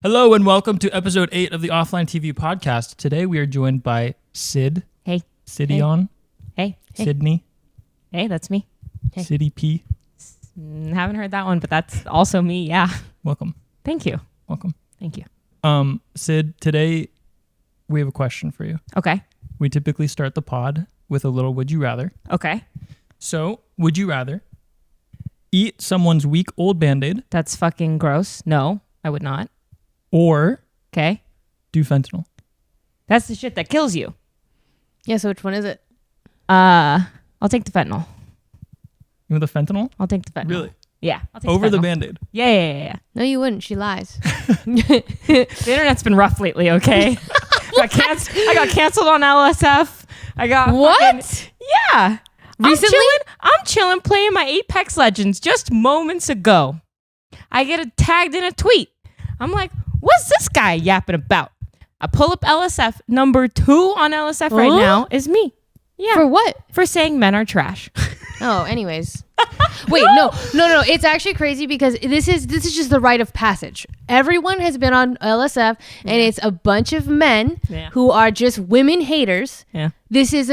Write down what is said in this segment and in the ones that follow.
Hello and welcome to episode 8 of the OfflineTV podcast. Today we are joined by Sid. Hey. SYDEON. Hey. Sydney. Hey, that's me. Hey. City P. Haven't heard that one, but that's also me. Yeah. Welcome. Thank you. Welcome. Thank you. Sid, today we have a question for you. Okay. We typically start the pod with a little would you rather. Okay. So, would you rather eat someone's week old Band-Aid That's fucking gross. No, I would not. or Okay. do fentanyl? That's the shit that kills you. Yeah, so which one is it? I'll take the fentanyl. You want the fentanyl? I'll take the fentanyl. Really? Yeah. I'll take Over the fentanyl. Band-Aid? Yeah. No, you wouldn't. She lies. The internet's been rough lately, okay? I got canceled on LSF. I got What? Yeah. Recently? I'm chilling playing my Apex Legends just moments ago. I get tagged in a tweet. I'm like, what's this guy yapping about? I pull up LSF. Number 2 on LSF right now is me. Yeah. For what? For saying men are trash. Oh, anyways. Wait, no. It's actually crazy because this is just the rite of passage. Everyone has been on LSF, and it's a bunch of men who are just women haters. Yeah. This is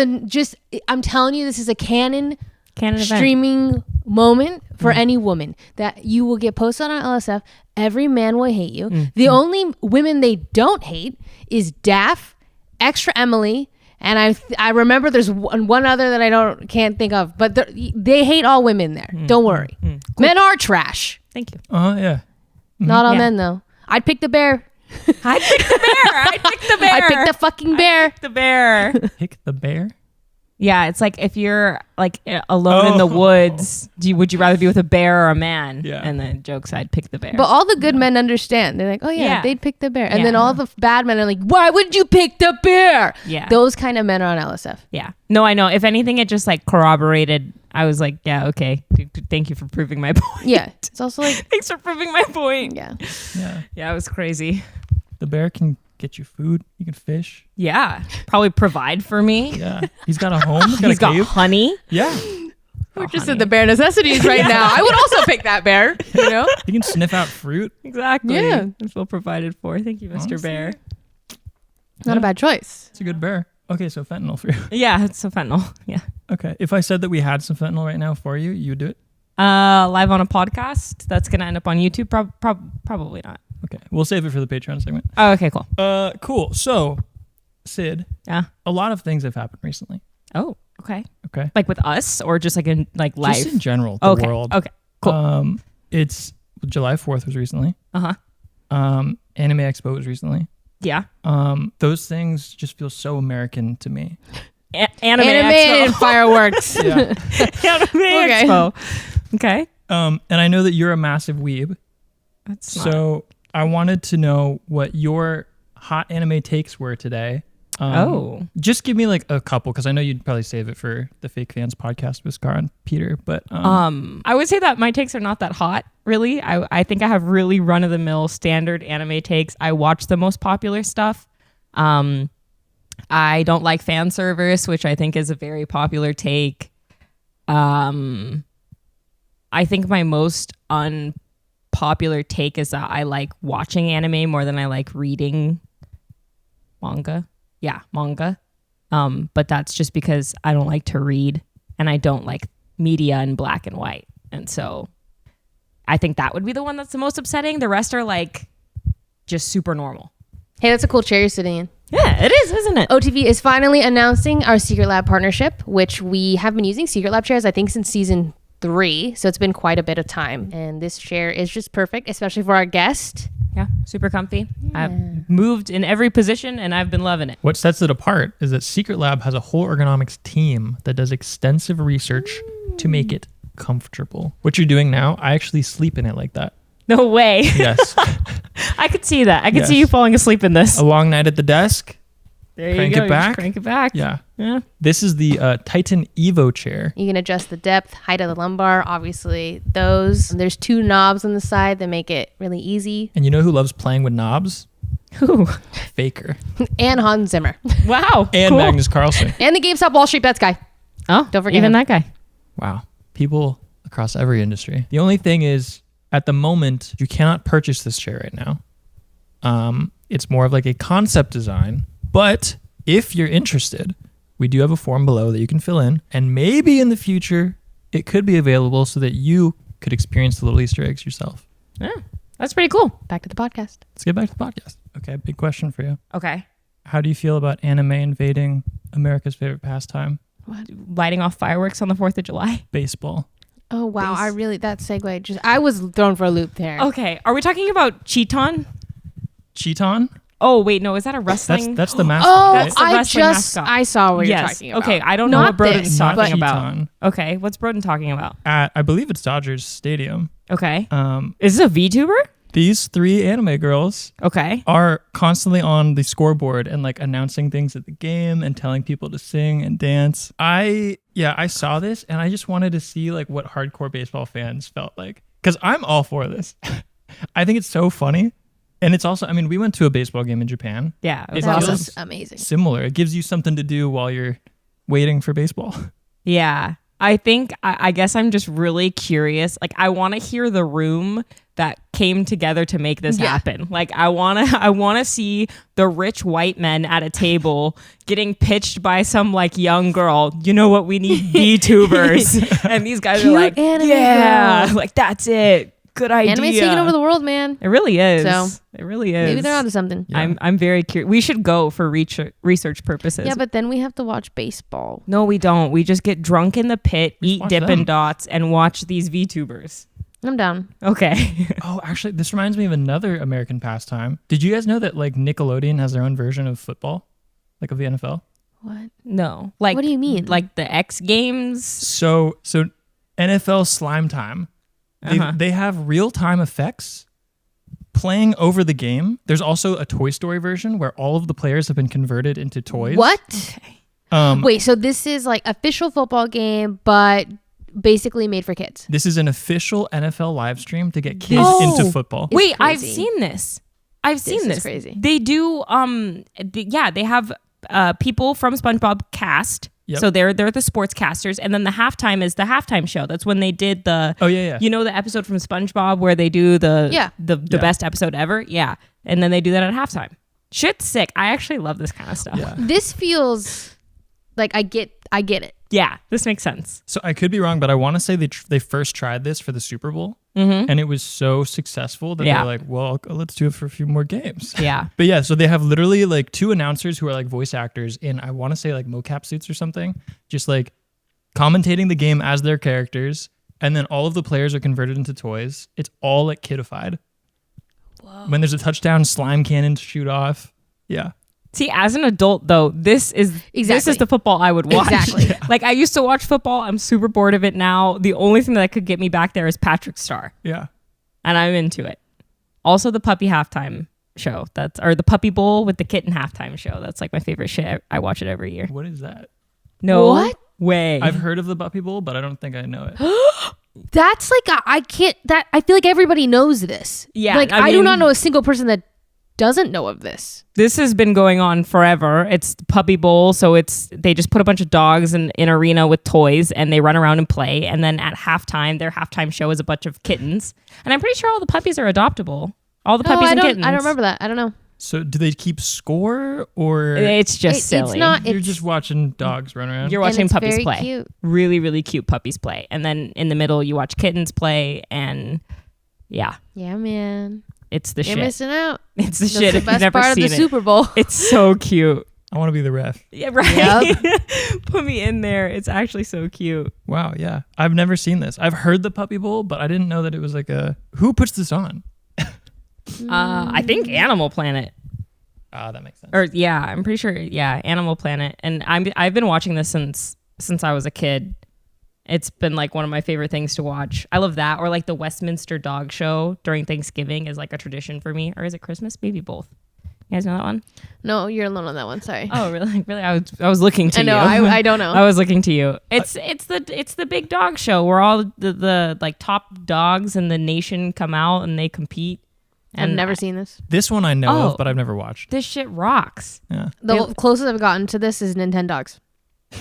I'm telling you, this is a canon event. streaming moment for any woman that you will get posted on LSF. Every man will hate you. The only women they don't hate is Daff, Extra Emily, and I remember there's one other that can't think of, but they hate all women there. Don't worry. Cool. Men are trash. Thank you. Yeah. Not all men though. I'd pick the bear. I picked the bear. I pick the fucking bear. The bear. Pick the bear? Yeah, it's like if you're like alone in the woods, would you rather be with a bear or a man? Yeah. And the joke side, pick the bear. But all the good men understand. They're like, oh yeah, they'd pick the bear. And then all the bad men are like, why would you pick the bear? Yeah. Those kind of men are on LSF. Yeah. No, I know. If anything, it just like corroborated. I was like, yeah, okay. Thank you for proving my point. Yeah. It's also like, Thanks for proving my point. yeah. Yeah, it was crazy. The bear can get you food. You can fish. Yeah. Probably provide for me. Yeah. He's got a home. He's got cave. honey. Yeah. We're just at the bare necessities right now. I would also pick that bear, you know? You can sniff out fruit. Exactly. Yeah. I feel provided for. Thank you, Mr. Honestly. Bear. Not a bad choice. It's a good bear. Okay, so fentanyl for you. Yeah, it's some fentanyl. Yeah. Okay. If I said that we had some fentanyl right now for you, you would do it? Live on a podcast that's going to end up on YouTube? Probably not. Okay. We'll save it for the Patreon segment. Oh, okay, cool. Cool. So, Sid, Yeah. a lot of things have happened recently. Oh, okay. Okay. Like with us or just like in like life? Just in general, the Okay. world. Okay. Cool. It's July 4th was recently. Uh-huh. Anime Expo was recently. Yeah. Those things just feel so American to me. Anime and Expo. fireworks. Yeah. Anime Expo. Okay. And I know that you're a massive weeb. That's So I wanted to know what your hot anime takes were today. Just give me like a couple, because I know you'd probably save it for the Fake Fans podcast with Scar and Peter. But I would say that my takes are not that hot, really. I think I have really run-of-the-mill standard anime takes. I watch the most popular stuff. I don't like fan service, which I think is a very popular take. I think my most unpopular take is that I like watching anime more than I like reading manga. Yeah, manga. But that's just because I don't like to read and I don't like media in black and white. And so I think that would be the one that's the most upsetting. The rest are like just super normal. Hey, that's a cool chair you're sitting in. Yeah, it is, isn't it? OTV is finally announcing our Secret Lab partnership, which we have been using Secret Lab chairs, I think, since season 3. So it's been quite a bit of time. And this chair is just perfect, especially for our guest. Yeah, super comfy. I've moved in every position and I've been loving it. what sets it apart is that Secret Lab has a whole ergonomics team that does extensive research to make it comfortable. What you're doing now, I actually sleep in it like that. No way. Yes. I could see that. I could Yes. see you falling asleep in this. A long night at the desk. There Crank you go. it back. Just crank it back. Yeah. Yeah. This is the Titan Evo chair. You can adjust the depth, height of the lumbar, obviously those. There's 2 knobs on the side that make it really easy. And you know who loves playing with knobs? Ooh. Faker. And Hans Zimmer. Wow. And cool. Magnus Carlsen. And the GameStop Wall Street Bets guy. Oh, Don't forget even him. that guy. Wow. People across every industry. The only thing is, at the moment, you cannot purchase this chair right now. It's more of like a concept design. But if you're interested, we do have a form below that you can fill in. And maybe in the future, it could be available so that you could experience the little Easter eggs yourself. Yeah, that's pretty cool. Back to the podcast. Let's get back to the podcast. Okay, big question for you. Okay. How do you feel about anime invading America's favorite pastime? What? Lighting off fireworks on the 4th of July. Baseball. Oh, wow. That segue, I was thrown for a loop there. Okay. Are we talking about Cheeton? Cheeton? Oh, wait, no. Is that a wrestling? That's the mascot. Oh, right? That's the wrestling mascot. I saw what you're talking about. Okay, I don't know Not what Brodin's this, talking but- about. Cheeton. Okay, what's Brodin talking about? At, I believe it's Dodgers Stadium. Okay. Is this a VTuber? These 3 anime girls Okay. are constantly on the scoreboard and like announcing things at the game and telling people to sing and dance. I saw this and I just wanted to see like what hardcore baseball fans felt like, because I'm all for this. I think it's so funny. And it's also, I mean, we went to a baseball game in Japan. Yeah, it was It That awesome. was amazing. Similar. It gives you something to do while you're waiting for baseball. Yeah. I think, I guess I'm just really curious. Like, I want to hear the room that came together to make this happen. Like, I want to see the rich white men at a table getting pitched by some like young girl. You know what? We need VTubers. And these guys Cute are like, anime yeah, girl. like that's it. Good idea. Anime's taking over the world, man. It really is. So, it really is. Maybe they're onto something. Yeah. I'm very curious. We should go for research purposes. Yeah, but then we have to watch baseball. No, we don't. We just get drunk in the pit, We just eat watch Dippin' them. Dots, and watch these VTubers. I'm down. Okay. Oh, actually, this reminds me of another American pastime. Did you guys know that like Nickelodeon has their own version of football, like of the NFL? What? No. Like, What do you mean? Like the X Games? So NFL Slime Time. They have real-time effects playing over the game. There's also a Toy Story version where all of the players have been converted into toys. What? Okay. Wait, so this is like official football game, but basically made for kids. This is an official NFL live stream to get kids Oh. into football. It's Wait, I've crazy. seen this. I've seen is this. crazy. They do. They have people from SpongeBob cast. Yep. So they're the sportscasters, and then the halftime is the halftime show. That's when they did the. Oh, yeah. You know the episode from SpongeBob where they do the Yeah. the best episode ever. Yeah, and then they do that at halftime. Shit's sick. I actually love this kind of stuff. Yeah. This feels like I get it. Yeah, this makes sense. So I could be wrong, but I want to say they first tried this for the Super Bowl, and it was so successful that Yeah. they're like, well, let's do it for a few more games. Yeah. But yeah, so they have literally like 2 announcers who are like voice actors in, I want to say like mocap suits or something, just like commentating the game as their characters. And then all of the players are converted into toys. It's all like kidified. Whoa. When there's a touchdown, slime cannon to shoot off. Yeah. See, as an adult though, this is the football I would watch. Exactly. Like I used to watch football. I'm super bored of it now. The only thing that could get me back there is Patrick Star, Yeah. and I'm into it. Also, the puppy halftime show. Or the puppy bowl with the kitten halftime show. That's like my favorite shit. I watch it every year. What is that? No What? way. I've heard of the Puppy Bowl, but I don't think I know it. That's like I feel like everybody knows this. Yeah, Like I I do mean- not know a single person that doesn't know of this. This has been going on forever. It's the puppy bowl, so they just put a bunch of dogs in an arena with toys and they run around and play. And then at halftime, their halftime show is a bunch of kittens. And I'm pretty sure all the puppies are adoptable. All the puppies and kittens. I don't remember that. I don't know. So do they keep score or It's just silly. It's not. you're It's just watching dogs run around? You're and watching it's puppies very play. Cute. Really, really cute puppies play. And then in the middle, you watch kittens play. And yeah, Yeah, man. it's the You're shit. missing out. It's the That's shit the if you've best never part of seen the it. Super Bowl. It's so cute. I want to be the ref. Yeah, right. Put me in there. It's actually so cute. Wow, yeah. I've never seen this. I've heard the Puppy Bowl, but I didn't know that it was like who puts this on? I think Animal Planet. Ah, that makes sense. Or yeah, I'm pretty sure. Yeah, Animal Planet. And I've been watching this since I was a kid. It's been like one of my favorite things to watch. I love that. Or like the Westminster Dog Show during Thanksgiving is like a tradition for me. Or is it Christmas? Maybe both. You guys know that one? No, you're alone on that one. Sorry. Oh, really? Really? I was looking to I know. you. I don't know. I was looking to you. It's the big dog show where all the like top dogs in the nation come out and they compete. I've And never seen this. This one I know Oh. of, but I've never watched. This shit rocks. Yeah. The closest I've gotten to this is Nintendogs.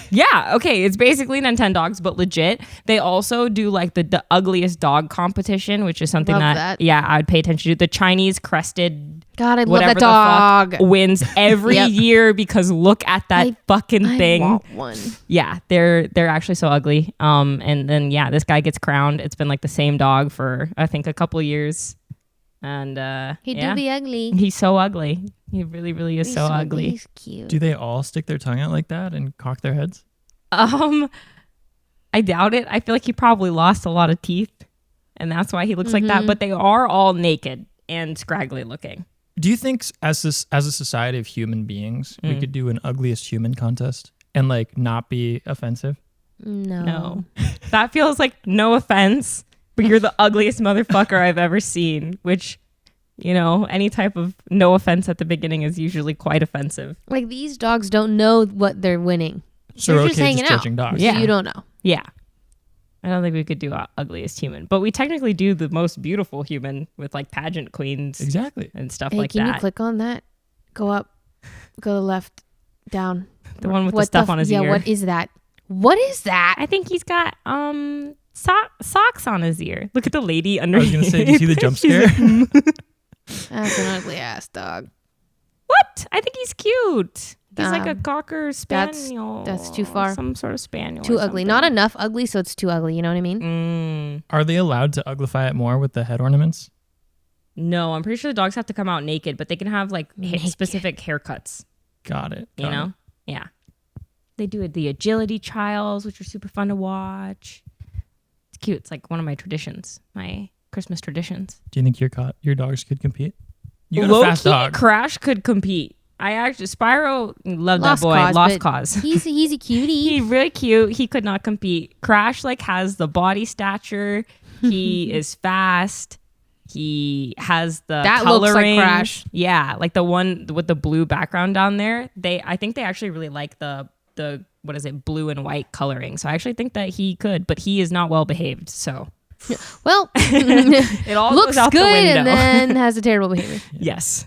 Yeah, okay. It's basically Nintendogs, but legit. They also do like the ugliest dog competition, which is something Love that that. yeah, I would pay attention to. The Chinese crested God, I love whatever that dog. the fuck wins every Yep. year because look at that fucking I thing. want one. Yeah, they're actually so ugly. And then this guy gets crowned. It's been like the same dog for I think a couple of years. And He do be ugly. he's so ugly. He really, really is so ugly. He's cute. Do they all stick their tongue out like that and cock their heads? I doubt it. I feel like he probably lost a lot of teeth, and that's why he looks like that. But they are all naked and scraggly looking. Do you think as a society of human beings, we could do an ugliest human contest and like not be offensive? No. That feels like no offense, but you're the ugliest motherfucker I've ever seen, which, any type of no offense at the beginning is usually quite offensive. Like these dogs don't know what they're winning. So They're we're just okay hanging just out. judging dogs. Yeah. So you don't know. Yeah. I don't think we could do ugliest human, but we technically do the most beautiful human with like pageant queens Exactly. and stuff Hey, like can that. you click on that? Go up, go to the left, down. The one with the stuff on his ear. Yeah, what is that? What is that? I think he's got socks on his ear. Look at the lady I underneath. was gonna say, do you see the jump scare? That's an ugly ass dog. What? I think he's cute. He's like a cocker That's spaniel. too far. Some sort of spaniel. Too or ugly. something. Not enough ugly, so it's too ugly. You know what I mean? Are they allowed to uglify it more with the head ornaments? No, I'm pretty sure the dogs have to come out naked, but they can have like specific haircuts. Got it. You know? Yeah. They do the agility trials, which are super fun to watch. It's cute. It's like one of my traditions, my Christmas traditions. Do you think your dogs could compete? You got a Low-key, fast dog. Crash could compete. I actually, Spyro loved Lost that boy. cause, Lost but cause. He's a cutie. He's really cute. He could not compete. Crash like has the body stature. He is fast. He has the That coloring. looks like Crash. Yeah, like the one with the blue background down there. I think they actually really like the what is it, blue and white coloring. So I actually think that he could, but he is not well behaved. So Well, it all looks goes out good the window. and then has a terrible behavior. Yes.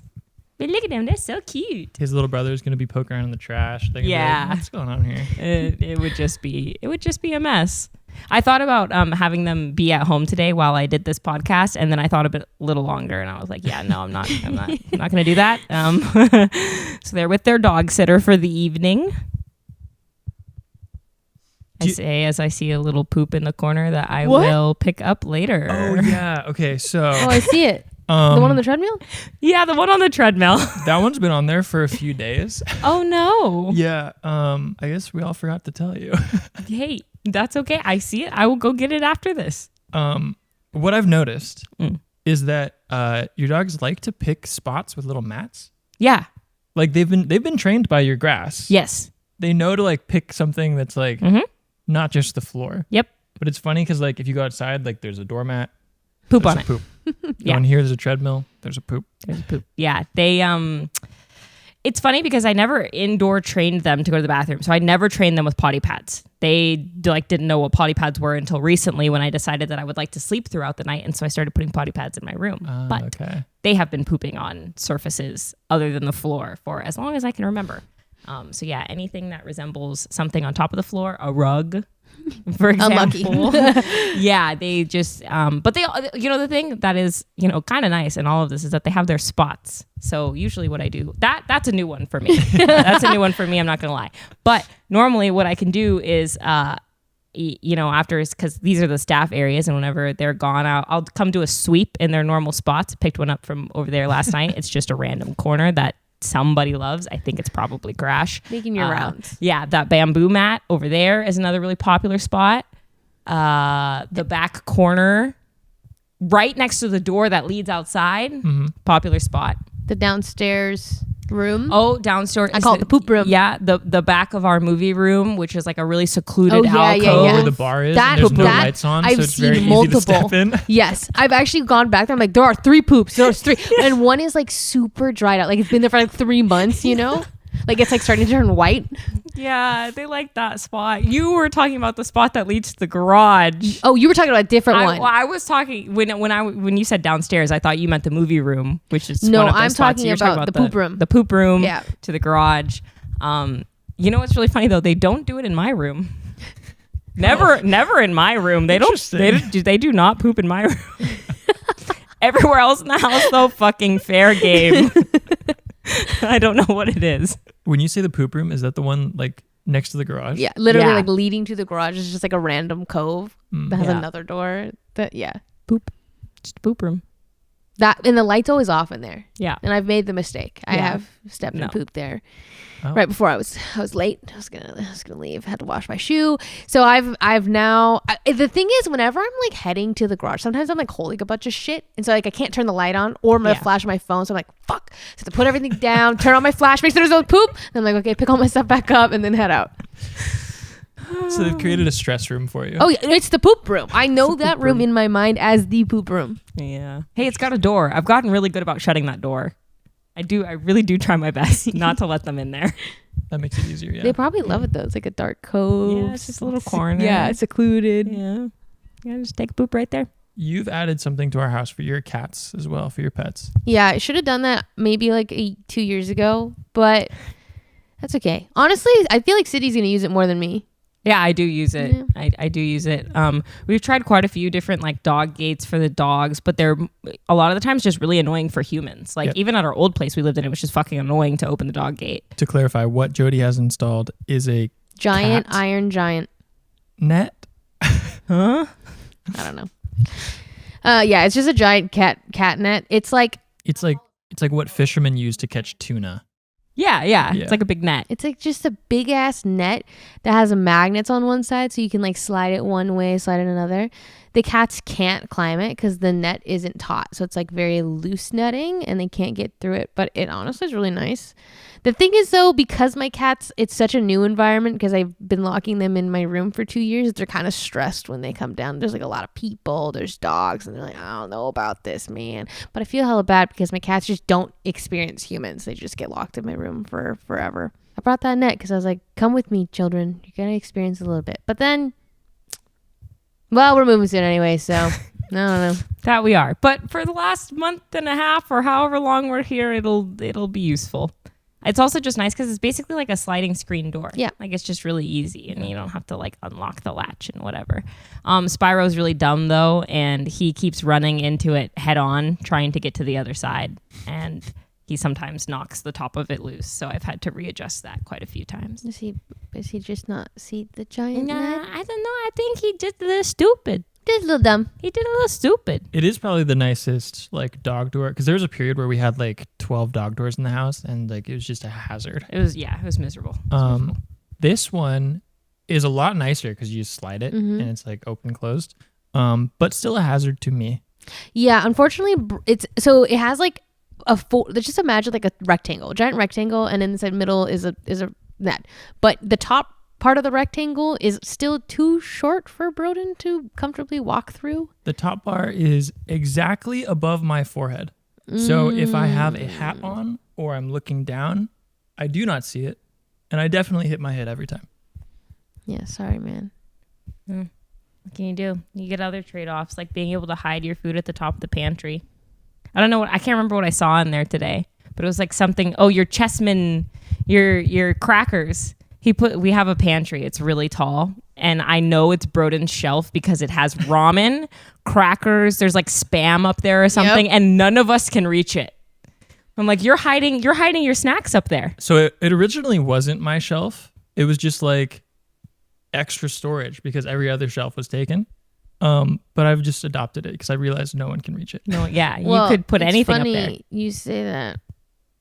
But look at them. They're so cute. His little brother is gonna be poking around in the trash. They're gonna be Yeah. like, what's going on here? It would just be a mess. I thought about having them be at home today while I did this podcast, and then I thought a little longer, and I was like, yeah, no, I'm not going to do that. So they're with their dog sitter for the evening. As I see a little poop in the corner that I will pick up later. Oh yeah. Okay. So Oh, I see it. The one on the treadmill? Yeah, the one on the treadmill. that one's been on there for a few days. Oh no. Yeah. I guess we all forgot to tell you. Hey, that's okay. I see it. I will go get it after this. What I've noticed is that your dogs like to pick spots with little mats. Yeah. Like they've been trained by your grass. Yes. They know to like pick something that's like not just the floor. Yep. But it's funny because like if you go outside, like there's a doormat. Poop There's on a it. poop. Yeah. Down here, there's a treadmill. There's a poop. There's a poop. Yeah. They it's funny because I never indoor trained them to go to the bathroom. So I never trained them with potty pads. They didn't know what potty pads were until recently when I decided that I would like to sleep throughout the night. And so I started putting potty pads in my room. But they have been pooping on surfaces other than the floor for as long as I can remember. So yeah, anything that resembles something on top of the floor, a rug, for example. Yeah, they just but they, the thing that is, kind of nice in all of this is that they have their spots. So usually what I do, that's a new one for me. That's a new one for me, I'm not gonna lie. But normally what I can do is after, because these are the staff areas, and whenever they're gone, I'll come do a sweep in their normal spots. Picked one up from over there last night. It's just a random corner that somebody loves. I think it's probably Crash. Making your rounds. Yeah, that bamboo mat over there is another really popular spot. The back corner, right next to the door that leads outside, popular spot. The downstairs room. Oh, downstairs. I call it the poop room. Yeah, the back of our movie room, which is like a really secluded alcove. Where the bar is. And there's no lights on, I've so it's seen very multiple. easy to step in. Yes, I've actually gone back there. I'm like, there are 3 poops. There's 3, and one is like super dried out. Like it's been there for like 3 months. Like it's like starting to turn white. Yeah, they like that spot. You were talking about the spot that leads to the garage. Oh, you were talking about a different one. I was talking when you said downstairs. I thought you meant the movie room, which is no. one of those I'm spots. talking about the poop room. The poop room. Yeah. To the garage. What's really funny though? They don't do it in my room. Never in my room. They don't. They do not poop in my room. Everywhere else in the house, though, fucking fair game. I don't know what it is. When you say the poop room, is that the one like next to the garage? Yeah, literally Yeah. like leading to the garage is just like a random cove that has Yeah. another door. Poop. Just a poop room. That and the light's always off in there. Yeah. And I've made the mistake. I Yeah. have stepped No. and pooped there. Oh. Right before I was late. I was gonna leave. Had to wash my shoe. So I've now. The thing is, whenever I'm like heading to the garage, sometimes I'm like holding a bunch of shit, and so like I can't turn the light on, or I'm gonna Yeah. flash my phone. So I'm like, fuck. So I have to put everything down, turn on my flash, make sure there's no poop. And I'm like, okay, pick all my stuff back up, and then head out. So they've created a stress room for you. Oh yeah, it's the poop room. I know that room in my mind as the poop room. Yeah. Hey, it's got a door. I've gotten really good about shutting that door. I really do try my best not to let them in there. That makes it easier. Yeah. They probably love it though. It's like a dark cove. Yeah, it's just a little corner. Yeah, secluded. Yeah. Yeah, just take a poop right there. You've added something to our house for your cats as well, for your pets. Yeah, I should have done that maybe like 2 years ago, but that's okay. Honestly, I feel like City's gonna use it more than me. Yeah, I do use it. Yeah. I do use it. We've tried quite a few different like dog gates for the dogs, but they're a lot of the times just really annoying for humans. Like Yep. even at our old place we lived in, it was just fucking annoying to open the dog gate. To clarify, what Jody has installed is a Giant cat iron giant. net. Huh? I don't know. Yeah, it's just a giant cat net. It's like It's like what fishermen use to catch tuna. Yeah. Yeah. It's like a big net. it's like just a big ass net that has magnets on one side, so you can like slide it one way, slide it another. The cats can't climb it because the net isn't taut, so it's like very loose netting, and they can't get through it. But it honestly is really nice. The thing is though, because my cats, it's such a new environment because I've been locking them in my room for 2 years, they're kind of stressed when they come down. There's like a lot of people, there's dogs, and they're like, I don't know about this, man. But I feel hella bad because my cats just don't experience humans. They just get locked in my room for forever. I brought that net because I was like, come with me, children. You're going to experience a little bit. But then, well, we're moving soon anyway, so I don't know. That we are. But for the last month and a half or however long we're here, it'll be useful. It's also just nice because it's basically like a sliding screen door. Yeah. Like it's just really easy and you don't have to like unlock the latch and whatever. Spyro's really dumb though, and he keeps running into it head on trying to get to the other side. And he sometimes knocks the top of it loose. So I've had to readjust that quite a few times. Is he just not see the giant Nah, net? I don't know. I think he just a little stupid. Just a little dumb. He did a little stupid. It is probably the nicest like dog door, because there was a period where we had like 12 dog doors in the house, and like it was just a hazard. It was miserable. It was miserable. Mm-hmm. This one is a lot nicer because you just slide it and it's like open closed, but still a hazard to me. Yeah, unfortunately, it has like let's just imagine like a giant rectangle, and in the middle is a net. But the top part of the rectangle is still too short for Brodin to comfortably walk through. The top bar is exactly above my forehead. So if I have a hat on or I'm looking down, I do not see it. And I definitely hit my head every time. Yeah, sorry, man. What can you do? You get other trade-offs like being able to hide your food at the top of the pantry. I can't remember what I saw in there today, but it was like something. Oh, your chessmen, your crackers. We have a pantry. It's really tall, and I know it's Brodin's shelf because it has ramen, crackers. There's like Spam up there or something, and none of us can reach it. I'm like, you're hiding your snacks up there. So it originally wasn't my shelf. It was just like extra storage because every other shelf was taken. But I've just adopted it because I realized no one can reach it. No, yeah, Well, you could put it's anything funny up there. You say that.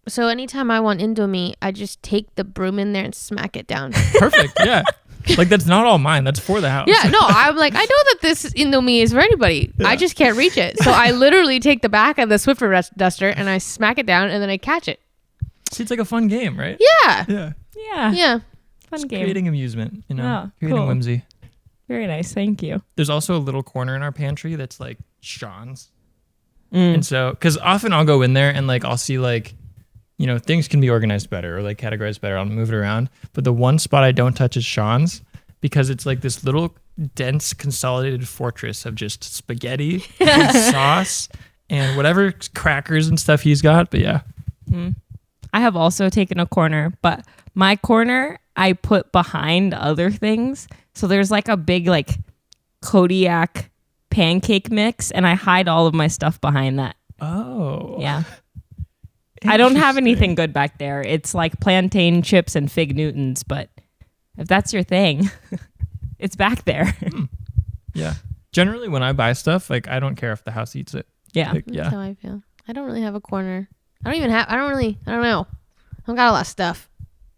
So anytime I want Indomie, I just take the broom in there and smack it down. Perfect. Yeah. Like that's not all mine. That's for the house. Yeah, no, I'm like, I know that this Indomie is for anybody. Yeah. I just can't reach it. So I literally take the back of the Swiffer duster and I smack it down and then I catch it. See, it's like a fun game, right? Yeah. Yeah. Yeah, Yeah. fun Just game. creating amusement, Oh, creating cool. whimsy. Very nice. Thank you. There's also a little corner in our pantry that's like Sean's. And so, because often I'll go in there and like I'll see like, things can be organized better or like categorized better. I'll move it around. But the one spot I don't touch is Sean's because it's like this little dense consolidated fortress of just spaghetti and sauce and whatever crackers and stuff he's got. But yeah. I have also taken a corner, but my corner I put behind other things. So there's like a big like Kodiak pancake mix, and I hide all of my stuff behind that. Oh. Yeah. I don't have anything good back there. It's like plantain chips and fig Newtons, but if that's your thing, it's back there. Yeah. Generally, when I buy stuff, like I don't care if the house eats it. Yeah. Like, That's how I feel. I don't really have a corner. I don't know. I don't got a lot of stuff.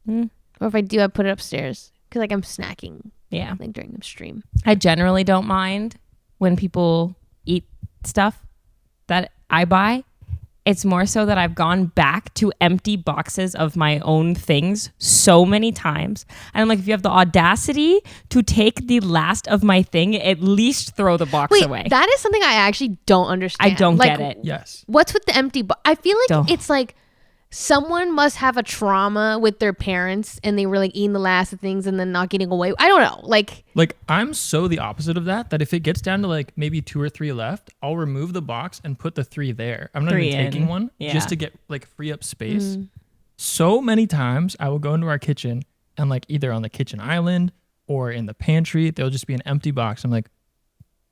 Or if I do, I put it upstairs because like I'm snacking. Yeah. Like during the stream. I generally don't mind when people eat stuff that I buy. It's more so that I've gone back to empty boxes of my own things so many times. And I'm like, if you have the audacity to take the last of my thing, at least throw the box away. That is something I actually don't understand. I don't get it. Yes. What's with the empty box? I feel like Don't. it's like someone must have a trauma with their parents and they were like eating the last of things and then not getting away. I don't know. Like I'm so the opposite of that if it gets down to like maybe 2 or 3 left, I'll remove the box and put the 3 there. I'm not even taking one just to get like free up space. So many times I will go into our kitchen and like either on the kitchen island or in the pantry, there'll just be an empty box. I'm like,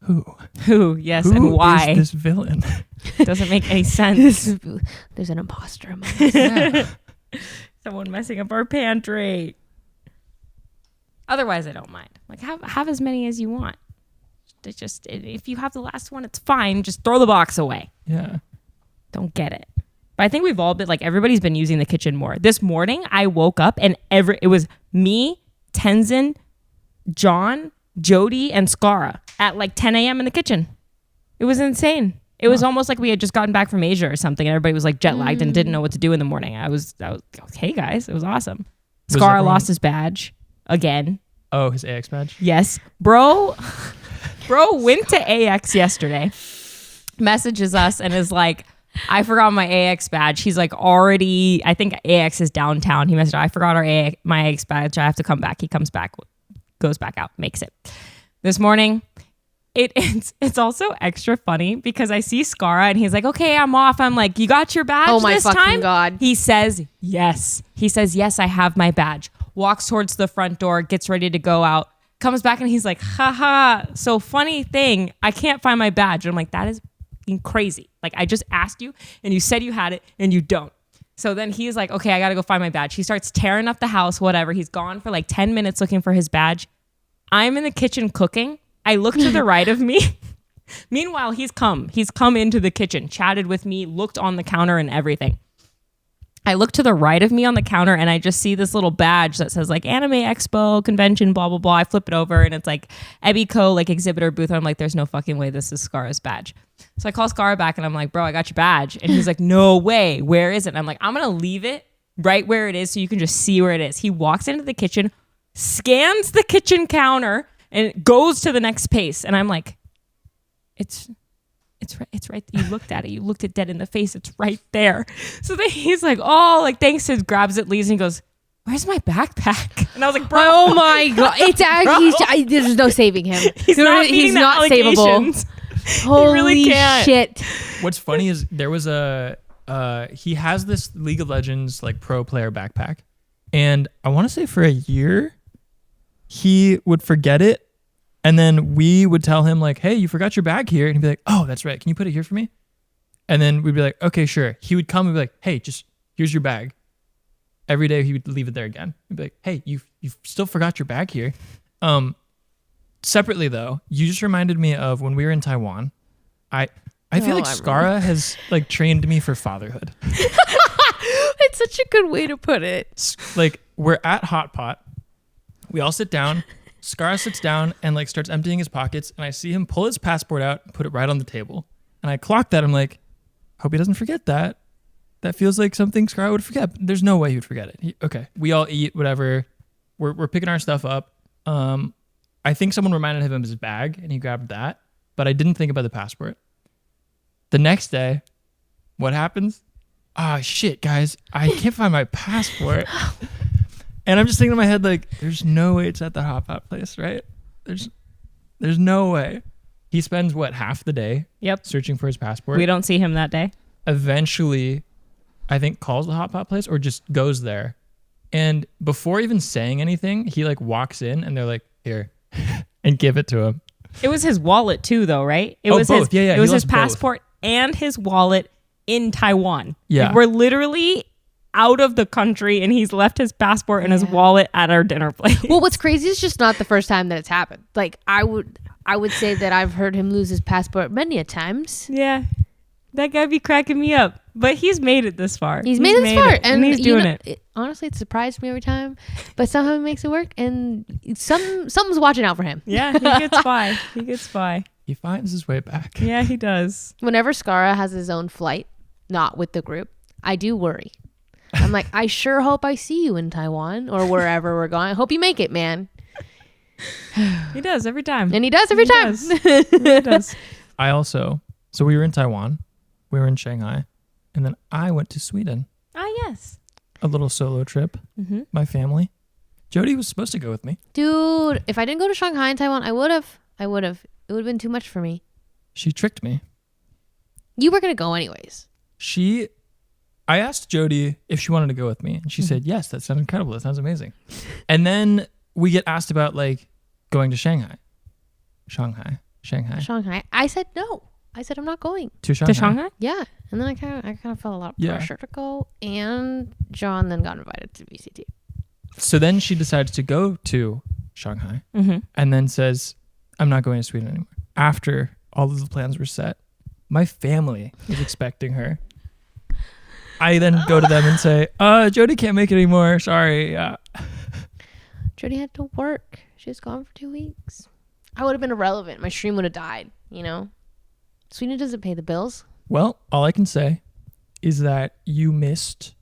Who? Yes, who and why? is this villain? Doesn't make any sense. There's an imposter among us. Someone messing up our pantry. Otherwise, I don't mind. Like have as many as you want. It's just if you have the last one, it's fine. Just throw the box away. Yeah. Don't get it. But I think we've all been like everybody's been using the kitchen more. This morning, I woke up and it was me, Tenzin, John, Jody, and Skara at like 10 a.m. in the kitchen. It was insane. It was almost like we had just gotten back from Asia or something, and everybody was like jet lagged and didn't know what to do in the morning. I was hey guys, it was awesome. Skara lost his badge again. Oh, his AX badge? Yes. Bro went to AX yesterday, messages us and is like, I forgot my AX badge. He's like already, I think AX is downtown. He messaged, I forgot my AX badge. I have to come back. He comes back, goes back out, makes it. This morning, it's also extra funny because I see Skara and he's like, okay, I'm off. I'm like, you got your badge Oh my this fucking time? God. He says, yes. He says, yes, I have my badge. Walks towards the front door, gets ready to go out, comes back and he's like, haha. So funny thing, I can't find my badge. And I'm like, that is crazy. Like I just asked you and you said you had it and you don't. So then he's like, okay, I got to go find my badge. He starts tearing up the house, whatever. He's gone for like 10 minutes looking for his badge. I'm in the kitchen cooking. I look to the right of me. Meanwhile, he's come into the kitchen, chatted with me, looked on the counter and everything. I look to the right of me on the counter and I just see this little badge that says like Anime Expo Convention, blah, blah, blah. I flip it over and it's like EBICO, like exhibitor booth. I'm like, there's no fucking way this is Skara's badge. So I call Skara back and I'm like, bro, I got your badge. And he's like, no way. Where is it? And I'm like, I'm going to leave it right where it is so you can just see where it is. He walks into the kitchen, scans the kitchen counter and goes to the next pace. And I'm like, it's right. You looked at it. You looked it dead in the face. It's right there. So then he's like, oh, like thanks. He grabs it, leaves, and he goes, where's my backpack? And I was like, bro. Oh my God. It's actually, there's no saving him. He's not savable. Holy really can't. shit. What's funny is there was he has this League of Legends like pro player backpack. And I want to say for a year, he would forget it. And then we would tell him like, hey, you forgot your bag here. And he'd be like, oh, that's right. Can you put it here for me? And then we'd be like, okay, sure. He would come and be like, hey, just here's your bag. Every day he would leave it there again. He'd be like, hey, you still forgot your bag here. Separately though, you just reminded me of when we were in Taiwan. I feel like Skara has like trained me for fatherhood. It's such a good way to put it. Like we're at Hot Pot. We all sit down. Skara sits down and like starts emptying his pockets, and I see him pull his passport out and put it right on the table. And I clock that. I'm like, hope he doesn't forget that. That feels like something Skara would forget. There's no way he would forget it. Okay, we all eat whatever. We're picking our stuff up. I think someone reminded him of his bag, and he grabbed that. But I didn't think about the passport. The next day, what happens? Ah, shit, guys, I can't find my passport. And I'm just thinking in my head, like, there's no way it's at the Hot Pot place, right? There's no way. He spends, half the day searching for his passport. We don't see him that day. Eventually, I think calls the Hot Pot place or just goes there. And before even saying anything, he, like, walks in and they're like, here, and give it to him. It was his wallet too, though, right? It was both. It was his both. passport and his wallet in Taiwan. Yeah. Like, we're literally out of the country and he's left his passport and his wallet at our dinner plate. Well, what's crazy is just not the first time that it's happened. Like I would say that I've heard him lose his passport many a times. Yeah. That guy be cracking me up. But he's made it this far. He's made it this far. And he's doing it. Honestly, it surprised me every time. But somehow he makes it work. And something's watching out for him. Yeah, he gets by. He gets by. He finds his way back. Yeah, he does. Whenever Skara has his own flight, not with the group, I do worry. I'm like, I sure hope I see you in Taiwan or wherever we're going. I hope you make it, man. He does every time. And he does every time. He does. So we were in Taiwan, we were in Shanghai, and then I went to Sweden. Ah, yes. A little solo trip. Mm-hmm. My family. Jody was supposed to go with me. Dude, if I didn't go to Shanghai and Taiwan, I would have. It would have been too much for me. She tricked me. You were going to go anyways. I asked Jody if she wanted to go with me, and she said, yes, that sounds incredible. That sounds amazing. And then we get asked about like going to Shanghai. Shanghai. I said no. I said I'm not going. To Shanghai. To Shanghai? Yeah. And then I kind of felt a lot of Yeah. pressure to go. And John then got invited to VCT. So then she decides to go to Shanghai Mm-hmm. and then says, I'm not going to Sweden anymore. After all of the plans were set, my family is expecting her. I then go to them and say, Jody can't make it anymore. Sorry. Jody had to work. She was gone for 2 weeks. I would have been irrelevant. My stream would have died, you know? Sweden doesn't pay the bills. Well, all I can say is that you missed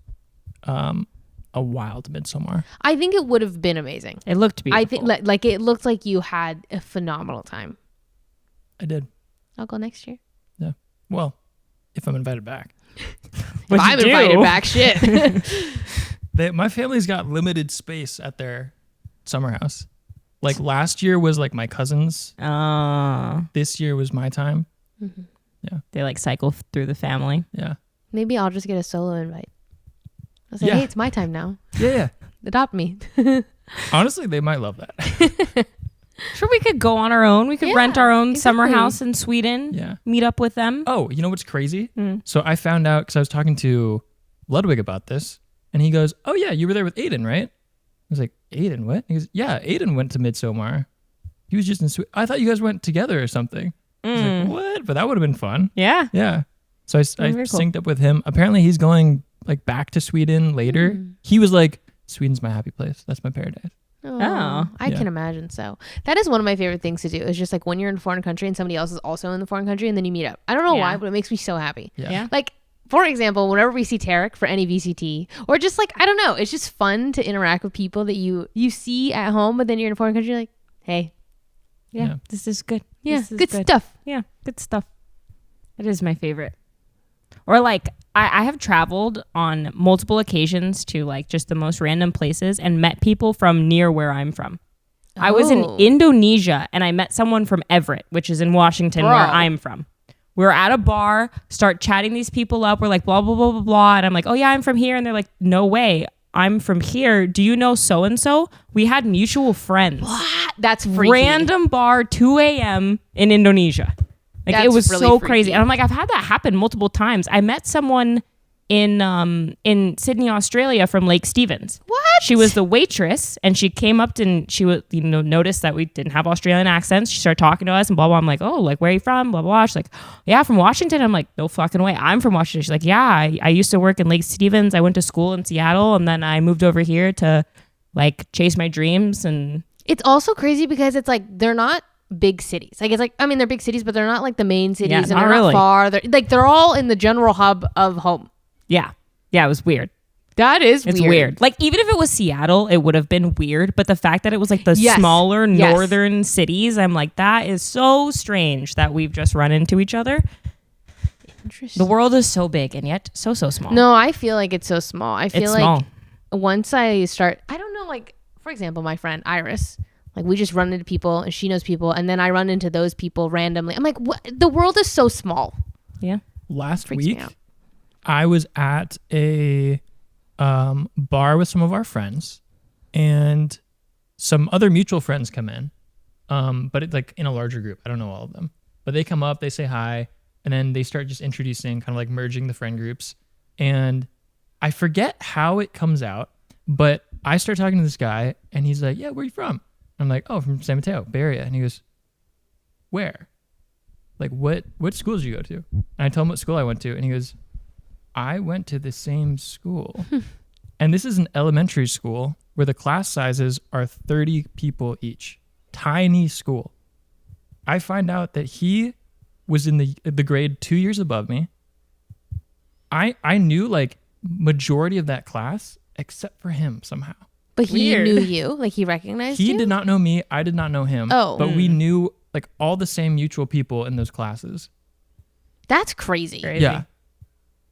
a wild Midsommar. I think it would have been amazing. It looked beautiful. I think like it looked like you had a phenomenal time. I did. I'll go next year. Yeah. Well, if I'm invited back. If I'm invited back, shit. My family's got limited space at their summer house. Like last year was like my cousin's. This year was my time. Mm-hmm. Yeah. They like cycle through the family. Yeah. Maybe I'll just get a solo invite. I'll say, Yeah. hey, it's my time now. Yeah. Adopt me. Honestly, they might love that. Sure, we could go on our own. We could Yeah, rent our own summer exactly. house in Sweden. Yeah. Meet up with them. Oh, you know what's crazy? Mm. So I found out because I was talking to Ludwig about this, and he goes, "Oh yeah, you were there with Aiden, right?" I was like, "Aiden, what?" He goes, "Yeah, Aiden went to Midsommar. He was just in Sweden. I thought you guys went together or something." I was like, "What?" But that would have been fun. Yeah. Yeah. So I Very cool. synced up with him. Apparently, he's going like back to Sweden later. He was like, "Sweden's my happy place. That's my paradise." Oh, I Yeah. can imagine so. That is one of my favorite things to do. Is just like when you're in a foreign country and somebody else is also in the foreign country and then you meet up. I don't know Yeah. why, but it makes me so happy. Yeah. Yeah. Like, for example, whenever we see Tarek for any VCT or just like, I don't know, it's just fun to interact with people that you see at home, but then you're in a foreign country, you're like, hey, Yeah. Yeah. This is good. yeah, This is good stuff. Yeah. Good stuff. It is my favorite. Or like I have traveled on multiple occasions to like just the most random places and met people from near where I'm from. I was in Oh. Indonesia and I met someone from Everett, which is in Washington, Bro. where I'm from. We were at a bar, start chatting these people up. We're like, blah, blah, blah, blah, blah. And I'm like, oh, yeah, I'm from here. And they're like, no way. I'm from here. Do you know so-and-so? We had mutual friends. What? That's freaky. Random bar, 2 a.m. in Indonesia. Like, it That's was really so freaky. crazy. And I'm like, I've had that happen multiple times. I met someone in Sydney, Australia from Lake Stevens. What? She was the waitress and she came up and she would, noticed that we didn't have Australian accents. She started talking to us and blah, blah. I'm like, oh, like, where are you from? Blah, blah. She's like, yeah, from Washington. I'm like, no fucking way. I'm from Washington. She's like, yeah, I used to work in Lake Stevens. I went to school in Seattle and then I moved over here to like chase my dreams. And It's also crazy because it's like they're not big cities. Like it's like, I mean, they're big cities, but they're not like the main cities Yeah, and not they're really. not far. They're all in the general hub of home. yeah, it was weird. That is It's weird. Like, even if it was Seattle, it would have been weird. But the fact that it was like the Yes. smaller Yes. northern cities, I'm like, that is so strange that we've just run into each other. Interesting. The world is so big and yet so small. No, I feel like it's so small. I feel It's like small. once I start, I don't know, like, for example, my friend Iris, like we just run into people and she knows people and then I run into those people randomly. I'm like, what? The world is so small. Yeah. Last Freaks me week, out. I was at a bar with some of our friends, and some other mutual friends come in, but it's like in a larger group. I don't know all of them, but they come up, they say hi, And then they start just introducing, kind of like merging the friend groups. And I forget how it comes out, but I start talking to this guy and he's like, yeah, where are you from? I'm like, oh, from San Mateo, Bay Area. And he goes, where? Like, what school did you go to? And I tell him what school I went to. And he goes, I went to the same school. And this is an elementary school where the class sizes are 30 people each. Tiny school. I find out that he was in the grade 2 years above me. I knew like majority of that class except for him somehow. But he Weird. knew you, like he recognized you. He did not know me. I did not know him. Oh. But we knew like all the same mutual people in those classes. That's crazy. Crazy. Yeah.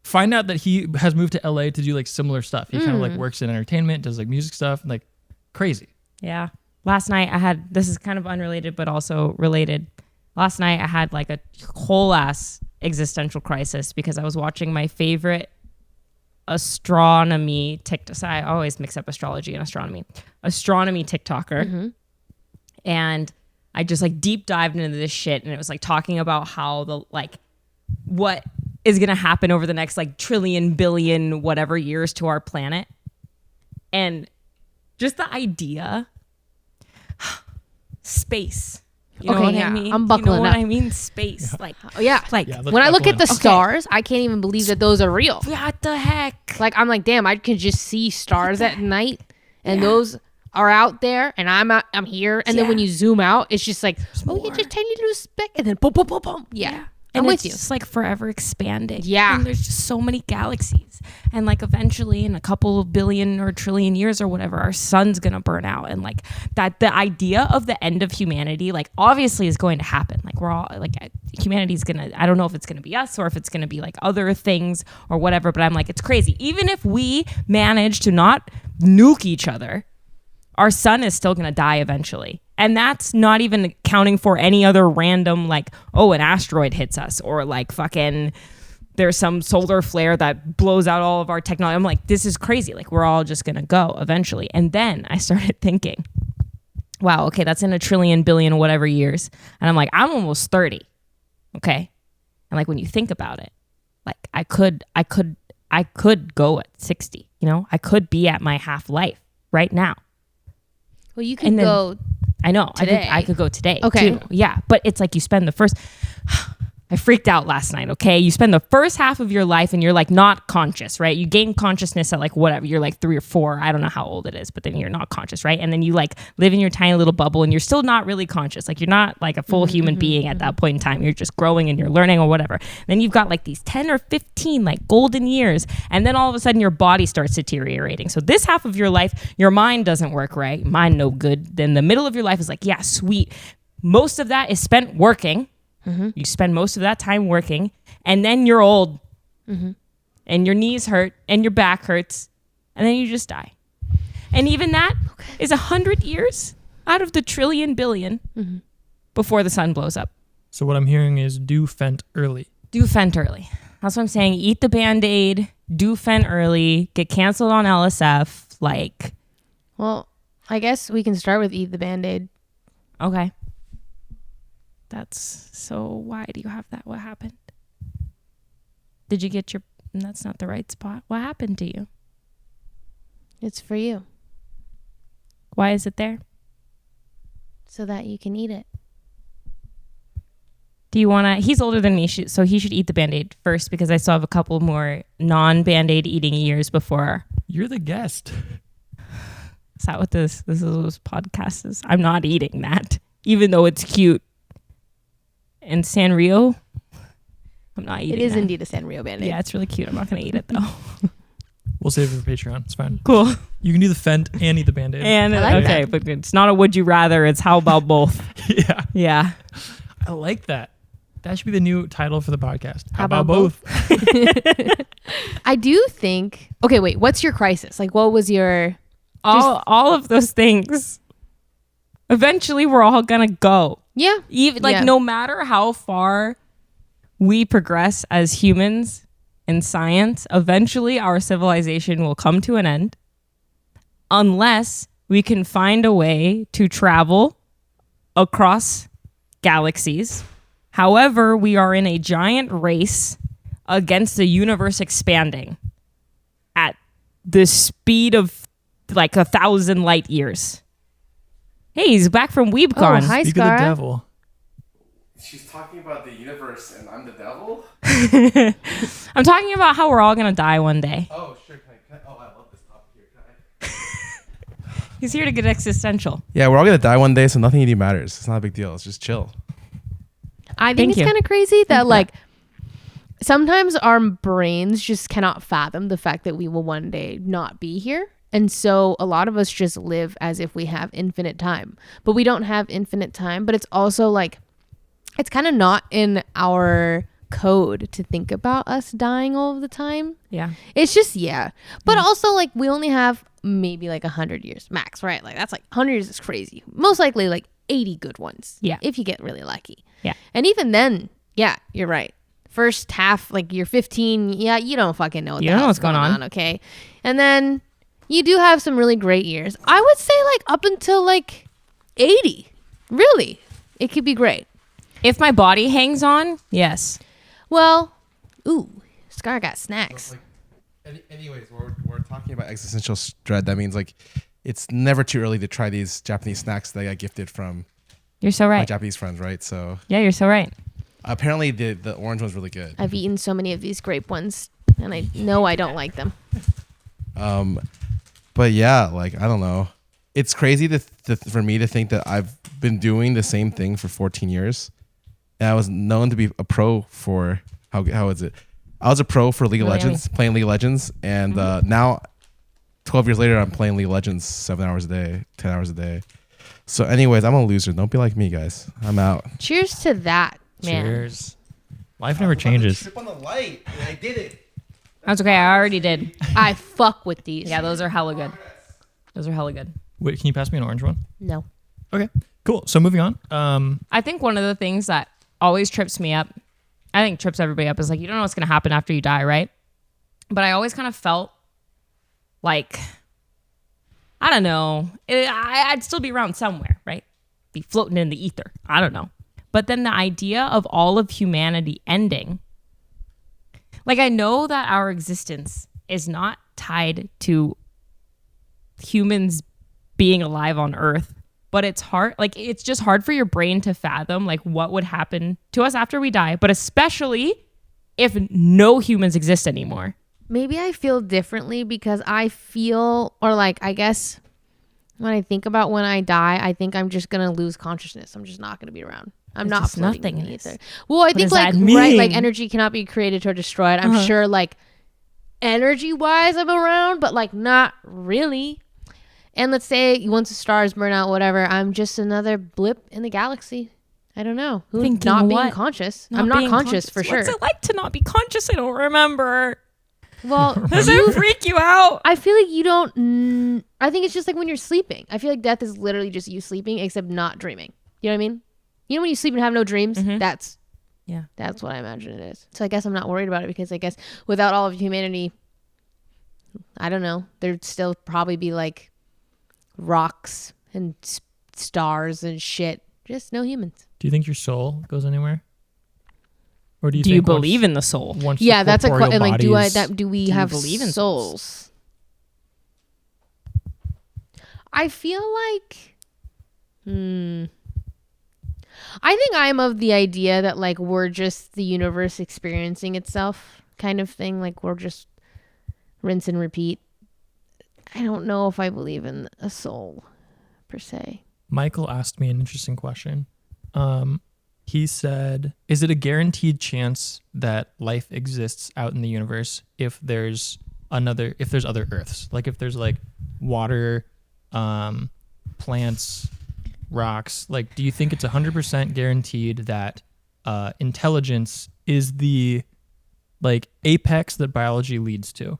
Find out that he has moved to LA to do like similar stuff. He kind of like works in entertainment, does like music stuff, like crazy. Yeah. Last night I had, this is kind of unrelated, but also related. Last night I had like a whole ass existential crisis because I was watching my favorite astronomy TikTok. I always mix up astrology and astronomy TikToker. And I just like deep dived into this shit. And it was like talking about how the, like, what is going to happen over the next like trillion, billion, whatever years to our planet. And just the idea, space. You know Okay, what yeah, I mean? I'm buckling you know what up. I mean? Space. Like, Oh, yeah. like Yeah, When I look at the Okay. stars, I can't even believe that those are real. what the heck? Like, I'm like, damn, I can just see stars at night, and those are out there, and I'm here. And then when you zoom out, it's just like, oh, yeah, just tiny little speck, and then boom, boom, boom, boom. Yeah. I'm And with it's you. just like forever expanding. Yeah. And there's just so many galaxies. And like eventually in a couple of billion or trillion years or whatever, our sun's going to burn out. And like that, the idea of the end of humanity, like obviously is going to happen. Like we're all like, humanity's going to, I don't know if it's going to be us or if it's going to be like other things or whatever, but I'm like, it's crazy. Even if we manage to not nuke each other, our sun is still going to die eventually. And that's not even accounting for any other random, like, oh, an asteroid hits us or like fucking there's some solar flare that blows out all of our technology. I'm like, this is crazy. Like, we're all just going to go eventually. And then I started thinking, wow, okay, that's in a trillion, billion, whatever years. And I'm like, I'm almost 30. Okay. And like, when you think about it, like I could go at 60, you know, I could be at my half life right now. Well, you can And then- go. I know. Today. I could go today. Okay. Too. Yeah. But it's like you spend the first. I freaked out last night. Okay. You spend the first half of your life and you're like not conscious, right? You gain consciousness at like whatever. You're like 3 or 4. I don't know how old it is, but then you're not conscious, right? And then you like live in your tiny little bubble and you're still not really conscious. Like you're not like a full human being at that point in time. You're just growing and you're learning or whatever. Then you've got like these 10 or 15 like golden years. And then all of a sudden your body starts deteriorating. So this half of your life, your mind doesn't work right. Mind no good. Then the middle of your life is like, yeah, sweet. Most of that is spent working. You spend most of that time working, and then you're old, and your knees hurt, and your back hurts, and then you just die. And even that is 100 years out of the trillion billion before the sun blows up. So what I'm hearing is do Fent early. Do Fent early. That's what I'm saying. Eat the Band-Aid. Do Fent early. Get canceled on LSF. Like, Well, I guess we can start with Eat the Band-Aid. okay. That's so. Why do you have that? What happened? Did you get your? That's not the right spot. What happened to you? It's for you, Why is it there? so that you can eat it. Do you want to? He's older than me, so he should eat the Band-Aid first because I still have a couple more non-Band-Aid eating years before. You're the guest. Is that what this is? What this podcast is? I'm not eating that, even though it's cute. And Sanrio, I'm not eating It is that. indeed a Sanrio Band-Aid. Yeah, it's really cute. I'm not going to eat it though. We'll save it for Patreon. It's fine. Cool. You can do the Fent and eat the Band-Aid. And I like okay, but it's not a would you rather. It's how about both? Yeah. Yeah. I like that. That should be the new title for the podcast. How about both? I do think. Okay, wait. What's your crisis? Like, what was your? All of those things. Eventually, we're all gonna go. Yeah. Even like Yeah. no matter how far we progress as humans in science, eventually our civilization will come to an end unless we can find a way to travel across galaxies However, we are in a giant race against the universe expanding at the speed of like 1,000 light years. Hey, he's back from WeebCon. Oh, hi, Speak of the Scar. devil. She's talking about the universe and I'm the devil? I'm talking about how we're all going to die one day. Oh, sure. Oh, I love this topic here. Can I? He's here to get existential. Yeah, we're all going to die one day, so nothing really matters. It's not a big deal. It's just chill. I think Thank it's you. kind of crazy that like sometimes our brains just cannot fathom the fact that we will one day not be here. And so a lot of us just live as if we have infinite time, but we don't have infinite time. But it's also like, it's kind of not in our code to think about us dying all of the time. Yeah. It's just, but also like we only have maybe like 100 years max, right? Like that's like 100 years is crazy. Most likely like 80 good ones. Yeah. If you get really lucky. Yeah. And even then, yeah, you're right. First half, like you're 15, yeah, you don't fucking know what You the don't know hell's what's going on. okay? And then you do have some really great years. I would say like up until like 80. Really. It could be great. If my body hangs on, yes. Well, ooh, Scar got snacks. Anyways, we're talking about existential dread. That means like it's never too early to try these Japanese snacks that I got gifted from You're so my right. Japanese friends, right? So Yeah, you're so right. apparently the orange one's really good. I've eaten so many of these grape ones, and I know I don't like them. But yeah, like I don't know. It's crazy for me to think that I've been doing the same thing for 14 years, and I was known to be a pro for how is it? I was a pro for League of Really Legends, playing League of Legends, and now 12 years later, I'm playing League of Legends 7 hours a day, 10 hours a day. So, anyways, I'm a loser. Don't be like me, guys. I'm out. Cheers to that, man. Cheers. Life never changes. Trip on the light, and I did it. That's okay. I already did. I fuck with these. Yeah, those are hella good. Those are hella good. Wait, can you pass me an orange one? No. Okay, cool. So moving on. I think one of the things that always trips me up, I think trips everybody up, is like, you don't know what's going to happen after you die, right? But I always kind of felt like, I don't know, I'd still be around somewhere, right? Be floating in the ether. I don't know. But then the idea of all of humanity ending, like I know that our existence is not tied to humans being alive on Earth, but it's hard, like it's just hard for your brain to fathom like what would happen to us after we die, but especially if no humans exist anymore. Maybe I feel differently because I feel, or like, I guess when I think about when I die, I think I'm just going to lose consciousness. I'm just not going to be around. I'm It's not just floating in the nothingness. ether. Well, I think does like, that mean? right, like energy cannot be created or destroyed. I'm sure like energy wise I'm around, but like not really. And let's say once the stars burn out, whatever, I'm just another blip in the galaxy. I don't know. Thinking not being what? conscious. I'm not being conscious for sure. What's it like to not be conscious? I don't remember. Well, Does it freak you out? I feel like you don't. I think it's just like when you're sleeping. I feel like death is literally just you sleeping, except not dreaming. You know what I mean? You know when you sleep and have no dreams? That's what I imagine it is. So I guess I'm not worried about it because I guess without all of humanity, I don't know. There'd still probably be like rocks and stars and shit. Just no humans. Do you think your soul goes anywhere? Or do Do you think believe in the soul? once Yeah, the that's a corporeal question. Like, body do we you have believe in souls? I feel like, I think I'm of the idea that like we're just the universe experiencing itself, kind of thing. Like we're just rinse and repeat. I don't know if I believe in a soul, per se. Michael asked me an interesting question. He said, is it a guaranteed chance that life exists out in the universe if there's other Earths? Like if there's like water, plants, rocks, like do you think it's 100% guaranteed that intelligence is the like apex that biology leads to?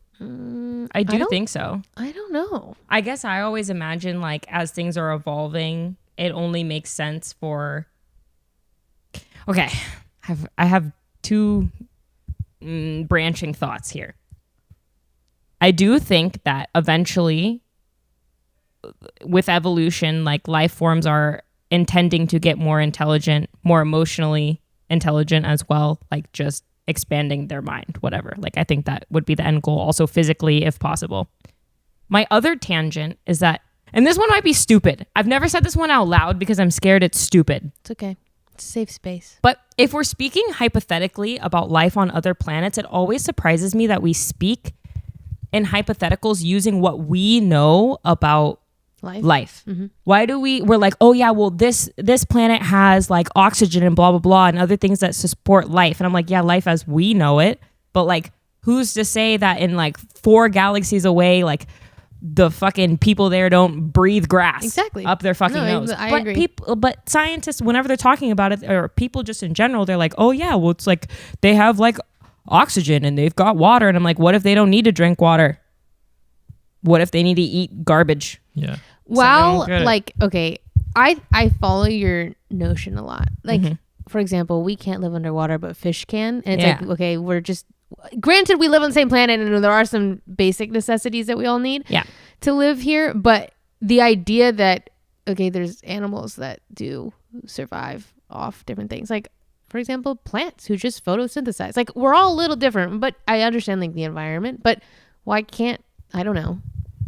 I do think so. I don't know. I guess I always imagine like as things are evolving, it only makes sense for. Okay, I have two branching thoughts here. I do think that eventually, with evolution, like life forms are intending to get more intelligent, more emotionally intelligent as well, like just expanding their mind, whatever. Like I think that would be the end goal, also physically if possible. My other tangent is that, and this one might be stupid. I've never said this one out loud because I'm scared it's stupid. It's okay. It's a safe space. But if we're speaking hypothetically about life on other planets, it always surprises me that we speak in hypotheticals using what we know about life. Mm-hmm. Why do we're like, oh yeah, well this planet has like oxygen and blah blah blah and other things that support life, and I'm like, yeah, life as we know it, but like who's to say that in like 4 galaxies away, like the fucking people there don't breathe grass exactly up their fucking nose? I agree. But scientists, whenever they're talking about it, or people just in general, they're like, oh yeah, well it's like they have like oxygen and they've got water, and I'm like, what if they don't need to drink water? What if they need to eat garbage? Yeah. Well, like, okay, I follow your notion a lot. Like, for example, we can't live underwater, but fish can. And it's like, okay, we're just, granted, we live on the same planet and there are some basic necessities that we all need to live here. But the idea that, okay, there's animals that do survive off different things. Like, for example, plants who just photosynthesize. Like, we're all a little different, but I understand like the environment. But why can't, I don't know,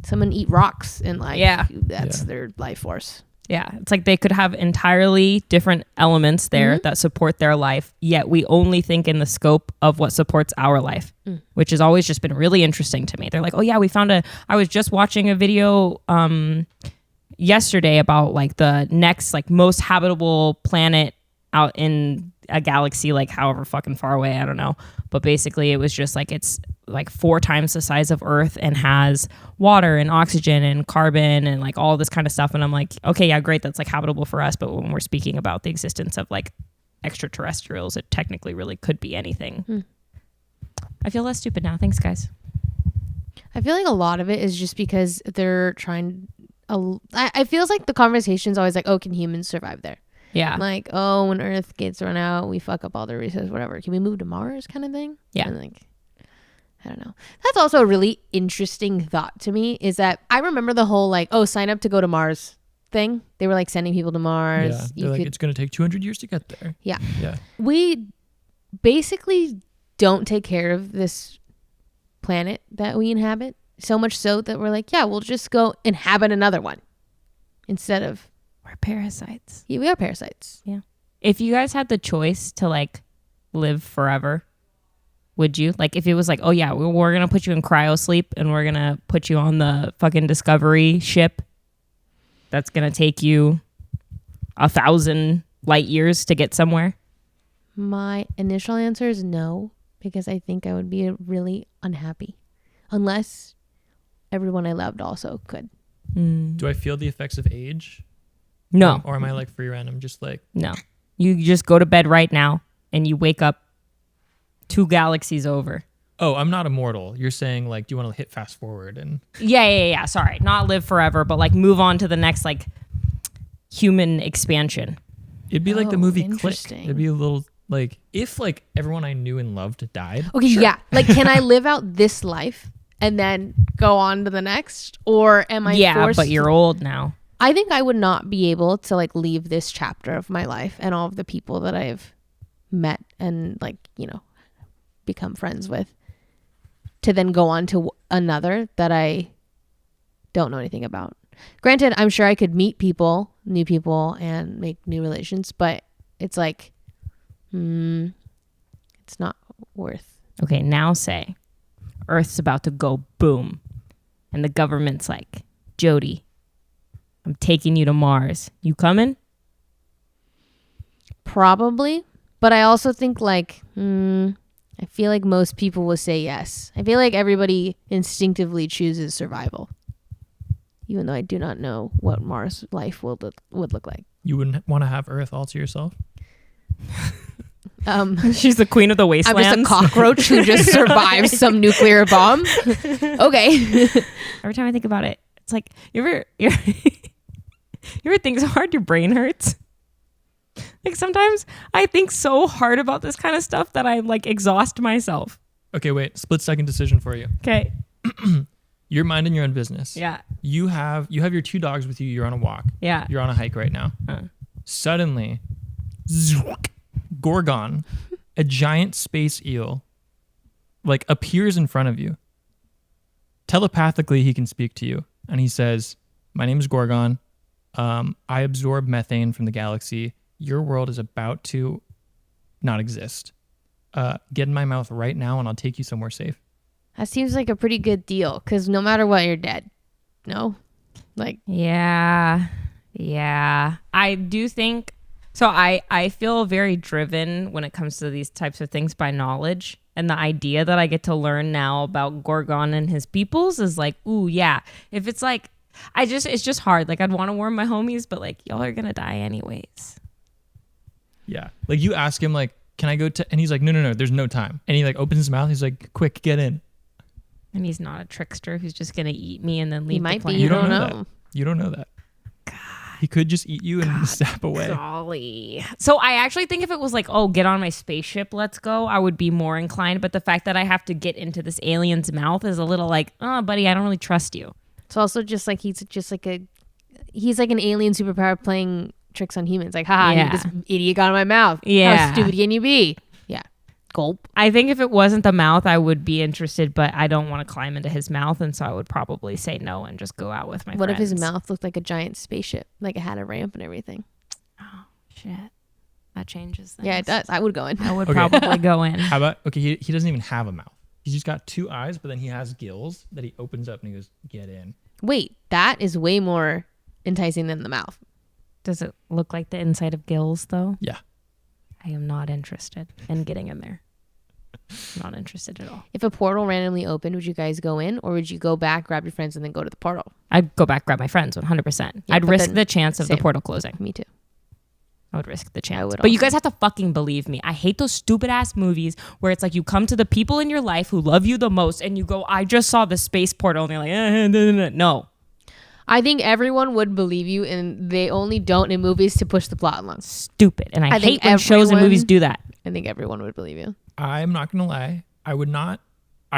someone eat rocks and like that's their life force? Yeah, it's like they could have entirely different elements there that support their life, yet we only think in the scope of what supports our life, which has always just been really interesting to me. They're like, oh yeah, I was just watching a video yesterday about like the next like most habitable planet out in a galaxy, like however fucking far away, I don't know. But basically it was just like, it's like 4 times the size of Earth and has water and oxygen and carbon and like all this kind of stuff. And I'm like, okay, yeah, great. That's like habitable for us. But when we're speaking about the existence of like extraterrestrials, it technically really could be anything. I feel less stupid now. Thanks, guys. I feel like a lot of it is just because they're trying, I feels like the conversation's always like, oh, can humans survive there? Yeah. Like, oh, when Earth gets run out, we fuck up all the resources, whatever. Can we move to Mars kind of thing? Yeah. And like, I don't know. That's also a really interesting thought to me, is that I remember the whole like, oh, sign up to go to Mars thing. They were like sending people to Mars. Yeah. They're like, it's going to take 200 years to get there. Yeah. Yeah. We basically don't take care of this planet that we inhabit, so much so that we're like, yeah, we'll just go inhabit another one instead of... We're parasites. Yeah, we are parasites. Yeah. If you guys had the choice to like live forever, would you? Like if it was like, oh yeah, we're going to put you in cryo sleep and we're going to put you on the fucking Discovery ship that's going to take you 1,000 light years to get somewhere. My initial answer is no, because I think I would be really unhappy unless everyone I loved also could. Do I feel the effects of age? No. Or am I like free random? Just like... No. You just go to bed right now and you wake up 2 galaxies over. Oh, I'm not immortal. You're saying like, do you want to hit fast forward and... Yeah. Sorry. Not live forever, but like move on to the next like human expansion. It'd be like the movie Click. Interesting. It'd be a little like, if like everyone I knew and loved died. Okay, yeah. Like, can I live out this life and then go on to the next? Or am I forced... but you're old now. I think I would not be able to like leave this chapter of my life and all of the people that I've met and like, you know, become friends with to then go on to another that I don't know anything about. Granted, I'm sure I could meet people, new people, and make new relations, but it's like, it's not worth. Okay, now say Earth's about to go boom. And the government's like, Jody, I'm taking you to Mars. You coming? Probably. But I also think like, I feel like most people will say yes. I feel like everybody instinctively chooses survival. Even though I do not know what Mars life would look like. You wouldn't want to have Earth all to yourself? She's the queen of the wastelands. I'm just a cockroach who just survives some nuclear bomb. Okay. Every time I think about it, it's like, you ever think so hard your brain hurts? Like sometimes I think so hard about this kind of stuff that I like exhaust myself. Okay, wait. Split second decision for you. Okay. You're minding your own business. Yeah. You have your 2 dogs with you. You're on a walk. Yeah. You're on a hike right now. Suddenly, Gorgon, a giant space eel, like appears in front of you. Telepathically, he can speak to you, and he says, "My name is Gorgon. I absorb methane from the galaxy. Your world is about to not exist. Get in my mouth right now, and I'll take you somewhere safe." That seems like a pretty good deal, because no matter what, you're dead. No? Like, Yeah. I do think so. I feel very driven when it comes to these types of things by knowledge, and the idea that I get to learn now about Gorgon and his peoples is like, ooh, yeah. If it's like, it's just hard. Like, I'd want to warn my homies, but like, y'all are gonna die anyways. Yeah. Like you ask him, like, "Can I go to?" And he's like, "No, there's no time." And he like opens his mouth. He's like, "Quick, get in." And he's not a trickster who's just gonna eat me and then leave. he might the be. planet. You don't know. that. You don't know that. He could just eat you and zap away. Golly. So I actually think if it was like, oh, get on my spaceship, let's go, I would be more inclined. But the fact that I have to get into this alien's mouth is a little like, oh, buddy, I don't really trust you. It's also just like he's like an alien superpower playing tricks on humans. Like, haha, Yeah. this idiot got in my mouth. Yeah. How stupid can you be? Yeah. Gulp. I think if it wasn't the mouth, I would be interested, but I don't want to climb into his mouth. And so I would probably say no and just go out with my What if friends. his mouth looked like a giant spaceship? Like it had a ramp and everything. Oh, shit. That changes things. Yeah, it does. I would go in. I would Okay. probably go in. How about, okay, he doesn't even have a mouth. He's just got 2 eyes, but then he has gills that he opens up and he goes, "Get in." Wait, that is way more enticing than the mouth. Does it look like the inside of gills, though? Yeah. I am not interested in getting in there. Not interested at all. If a portal randomly opened, would you guys go in, or would you go back, grab your friends, and then go to the portal? I'd go back, grab my friends, 100%. Yeah, I'd but risk then- the chance of the same. portal closing. Me too. I would risk the chance. would But you also. guys have to fucking believe me. I hate those stupid ass movies where it's like you come to the people in your life who love you the most and you go, "I just saw the space portal," and they're like, no. I think everyone would believe you, and they only don't in movies to push the plot along. Stupid. And I think hate when shows and everyone- movies do that. I think everyone would believe you. I'm not going to lie. I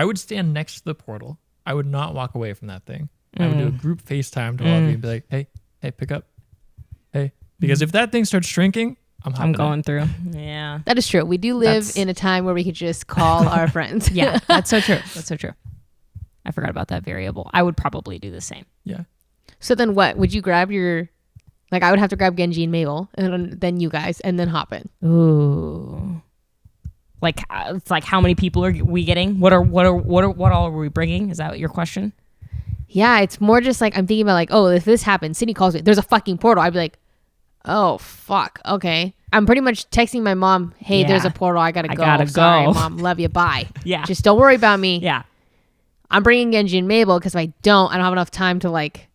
would stand next to the portal. I would not walk away from that thing. I would do a group FaceTime to all of you and be like, hey, pick up. Hey. Because if that thing starts shrinking, I'm hopping I'm in. going through. Yeah. That is true. We do live That's- in a time where we could just call our friends. Yeah. That's so true. That's so true. I forgot about that variable. I would probably do the same. Yeah. So then what? Would you grab your... Like, I would have to grab Genji and Mabel, and then you guys, and then hop in. Ooh. Like, it's like, how many people are we getting? What all are we bringing? Is that your question? Yeah, it's more just like, I'm thinking about like, oh, if this happens, Sydney calls me, there's a fucking portal. I'd be like, oh, fuck. Okay. I'm pretty much texting my mom, hey, Yeah. there's a portal. I gotta go. gotta Sorry, go. Mom. Love you. Bye. Yeah. Just don't worry about me. Yeah. I'm bringing Genji and Mabel because if I don't have enough time to like,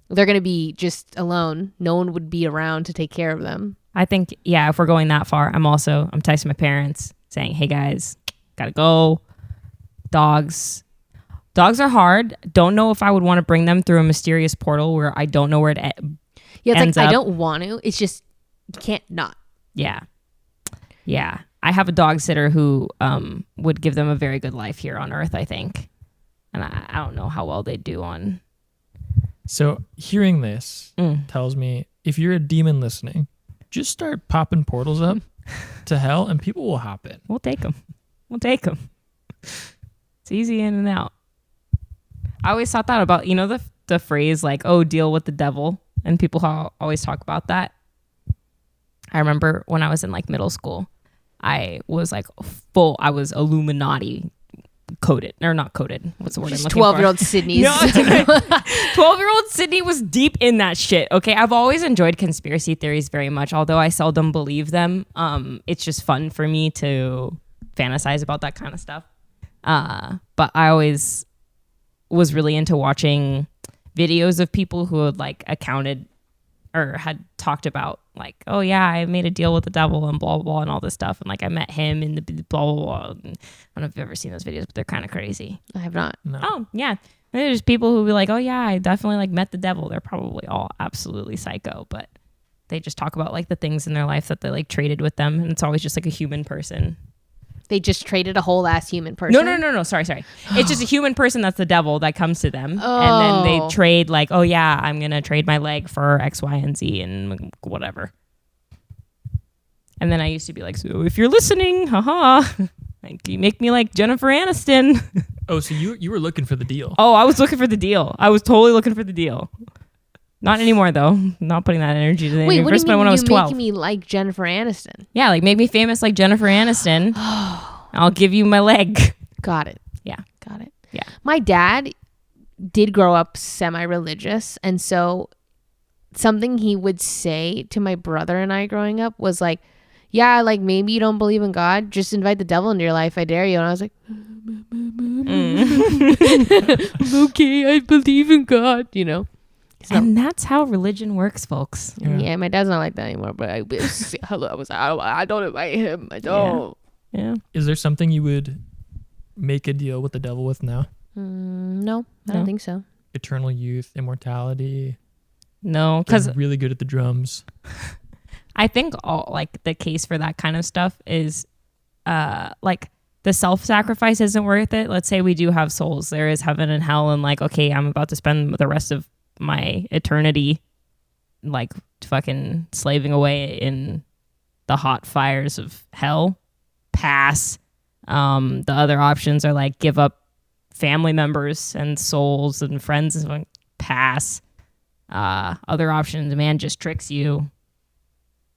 they're going to be just alone. No one would be around to take care of them. I think, yeah, if we're going that far, I'm texting my parents saying, hey guys, gotta go. Dogs are hard. Don't know if I would want to bring them through a mysterious portal where I don't know where it Yeah, it's ends like, up. I don't want to. It's just, you can't not. Yeah. Yeah. I have a dog sitter who would give them a very good life here on Earth, I think. And I don't know how well they do on. So hearing this tells me if you're a demon listening, just start popping portals up to hell and people will hop in. We'll take them. It's easy in and out. I always thought that about, the phrase like, oh, deal with the devil. And people always talk about that. I remember when I was in like middle school, I was like I was Illuminati coded, or not coded. What's the word I'm Just looking for? 12-year-old Sydney's. No, 12-year-old Sydney was deep in that shit. Okay, I've always enjoyed conspiracy theories very much, although I seldom believe them. It's just fun for me to fantasize about that kind of stuff. But I always was really into watching videos of people who had like accounted or had talked about like, oh yeah, I made a deal with the devil and blah, blah, blah, and all this stuff. And like I met him in the blah, blah, blah. And I don't know if you've ever seen those videos, but they're kind of crazy. I have not. No. Oh yeah. There's people who be like, oh yeah, I definitely like met the devil. They're probably all absolutely psycho, but they just talk about like the things in their life that they like traded with them. And it's always just like a human person. They just traded a whole ass human person. No. Sorry. It's just a human person that's the devil that comes to them. Oh. And then they trade like, oh yeah, I'm going to trade my leg for X, Y, and Z and whatever. And then I used to be like, so if you're listening, haha, like, you make me like Jennifer Aniston. Oh, so you were looking for the deal. Oh, I was looking for the deal. I was totally looking for the deal. Not anymore though. Not putting that energy to the Wait, what do you mean when I was you 12. making me like Jennifer Aniston? Yeah, like make me famous like Jennifer Aniston. I'll give you my leg. Got it. Yeah. Got it. Yeah. My dad did grow up semi-religious, and so something he would say to my brother and I growing up was like, yeah, like maybe you don't believe in God, just invite the devil into your life, I dare you. And I was like, okay, I believe in God, you know. And that's how religion works, folks. Yeah, my dad's not like that anymore, but I was like, I don't invite him, I don't. Yeah. Is there something you would make a deal with the devil with now? No, I No? don't think so. Eternal youth, immortality. No, Because because really good at the drums. I think all like the case for that kind of stuff is like the self-sacrifice isn't worth it. Let's say we do have souls. There is heaven and hell, and like, okay, I'm about to spend the rest of my eternity like fucking slaving away in the hot fires of hell. Pass. The other options are like give up family members and souls and friends and stuff. Pass. Other options, man just tricks you.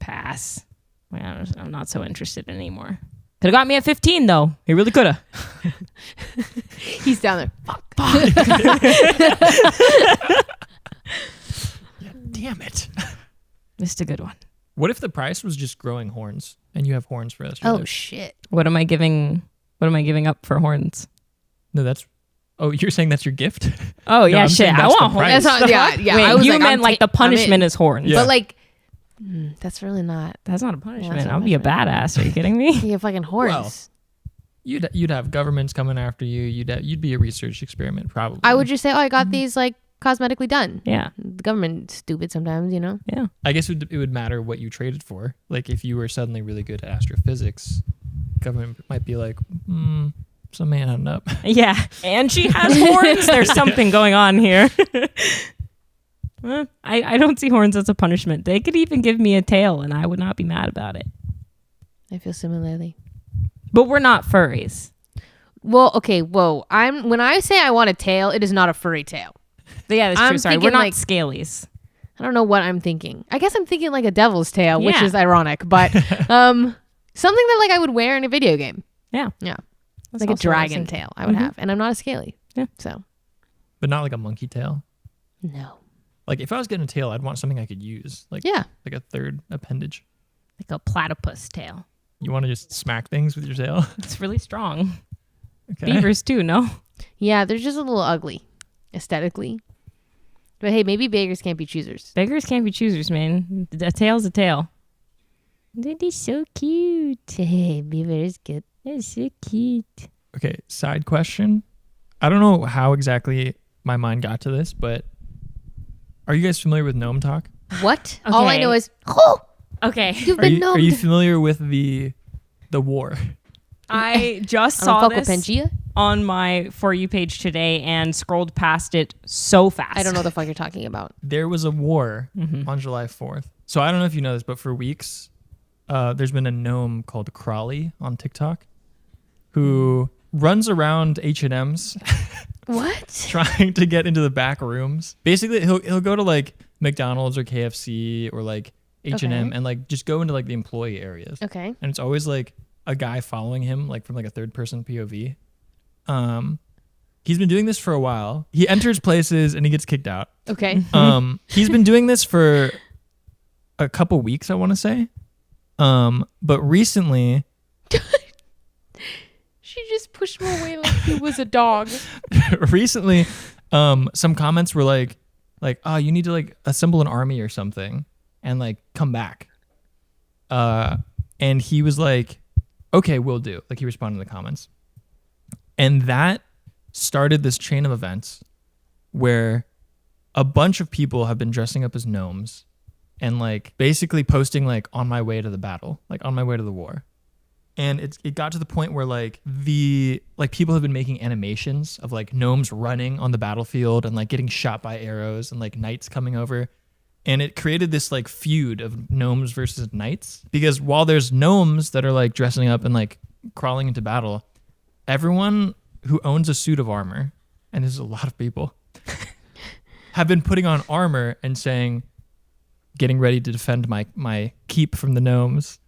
Pass. I'm not so interested anymore. Could have got me at 15 though. He really could have. He's down there. Fuck. Damn it. Missed a good one. What if the price was just growing horns and you have horns for the rest of your Oh life? shit. What am I giving up for horns? No, that's... Oh, you're saying that's your gift? Oh No, yeah, I'm shit. saying I that's the want horns. price. That's not, yeah. Wait, I was you like, meant like the punishment is horns. Yeah. But like, that's really not. That's not a punishment. that's not I'll be a punishment. badass. Are you kidding me? You get fucking horns. Well, You'd have governments coming after you. You'd be a research experiment probably. I would just say, oh, I got these like cosmetically done. Yeah. The government's stupid sometimes, you know. Yeah. I guess it would matter what you traded for. Like if you were suddenly really good at astrophysics, government might be like, some man hunting up. Yeah. And she has horns. There's something going on here. I don't see horns as a punishment. They could even give me a tail and I would not be mad about it. I feel similarly. But we're not furries. Well, okay, whoa. When I say I want a tail, it is not a furry tail. But yeah, that's I'm true. Sorry. We're thinking, not like, scalies. I don't know what I'm thinking. I guess I'm thinking like a devil's tail, which Yeah. is ironic, but something that like I would wear in a video game. Yeah. Yeah. That's Like a also what I was dragon thinking. tail I would have. And I'm not a scaly. Yeah. So, But not like a monkey tail. no. Like if I was getting a tail, I'd want something I could use. Like Yeah. like a third appendage. Like a platypus tail. You want to just smack things with your tail? It's really strong. Okay. Beavers too, no? Yeah, they're just a little ugly aesthetically. But hey, maybe beggars can't be choosers. Beggars can't be choosers, man. A tail's a tail. They're so cute. Hey, beaver is good. They're so cute. Okay, side question. I don't know how exactly my mind got to this, but are you guys familiar with gnome talk? What? All I Okay. know is, oh, Okay. you've Are been you, are you gnomed. familiar with the war? I just I'm saw a fuck this with Pangea. on my For You page today and scrolled past it so fast. I don't know what the fuck you're talking about. There was a war on July 4th. So I don't know if you know this, but for weeks, there's been a gnome called Crawley on TikTok who runs around H&M's What? trying to get into the back rooms. Basically, he'll go to like McDonald's or KFC or like H&M Okay. and like just go into like the employee areas. Okay. And it's always like a guy following him, like from like a third person POV. He's been doing this for a while. He enters places and he gets kicked out. Okay. He's been doing this for a couple weeks, I want to say. But recently, She just pushed him away like he was a dog. some comments were like, oh, you need to like assemble an army or something and like come back. And he was like, okay, we'll do. Like he responded in the comments. And that started this chain of events where a bunch of people have been dressing up as gnomes and like basically posting like on my way to the battle, like on my way to the war. And it got to the point where like people have been making animations of like gnomes running on the battlefield and like getting shot by arrows and like knights coming over. And it created this like feud of gnomes versus knights, because while there's gnomes that are like dressing up and like crawling into battle, everyone who owns a suit of armor, and there's a lot of people, have been putting on armor and saying, getting ready to defend my keep from the gnomes.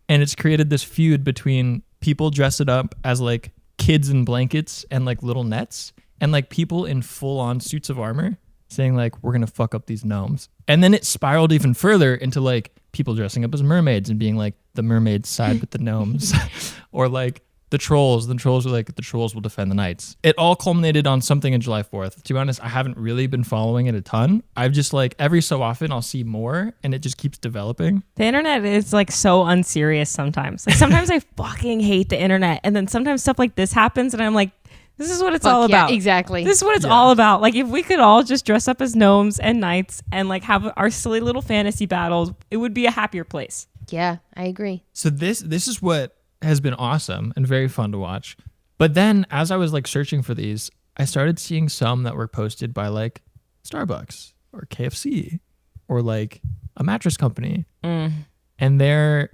And it's created this feud between people dressed up as like kids in blankets and like little nets, and like people in full on suits of armor saying like, we're going to fuck up these gnomes. And then it spiraled even further into like people dressing up as mermaids and being like, the mermaids side with the gnomes. Or like the trolls were like, the trolls will defend the knights. It all culminated on something in July 4th. To be honest, I haven't really been following it a ton. I've just like, every so often I'll see more and it just keeps developing. The internet is like so unserious sometimes. Like sometimes I fucking hate the internet. And then sometimes stuff like this happens and I'm like, this is what it's all about. Exactly. This is what it's all about. Like if we could all just dress up as gnomes and knights and like have our silly little fantasy battles, it would be a happier place. Yeah, I agree. So this is what has been awesome and very fun to watch. But then as I was like searching for these, I started seeing some that were posted by like Starbucks or KFC or like a mattress company. And the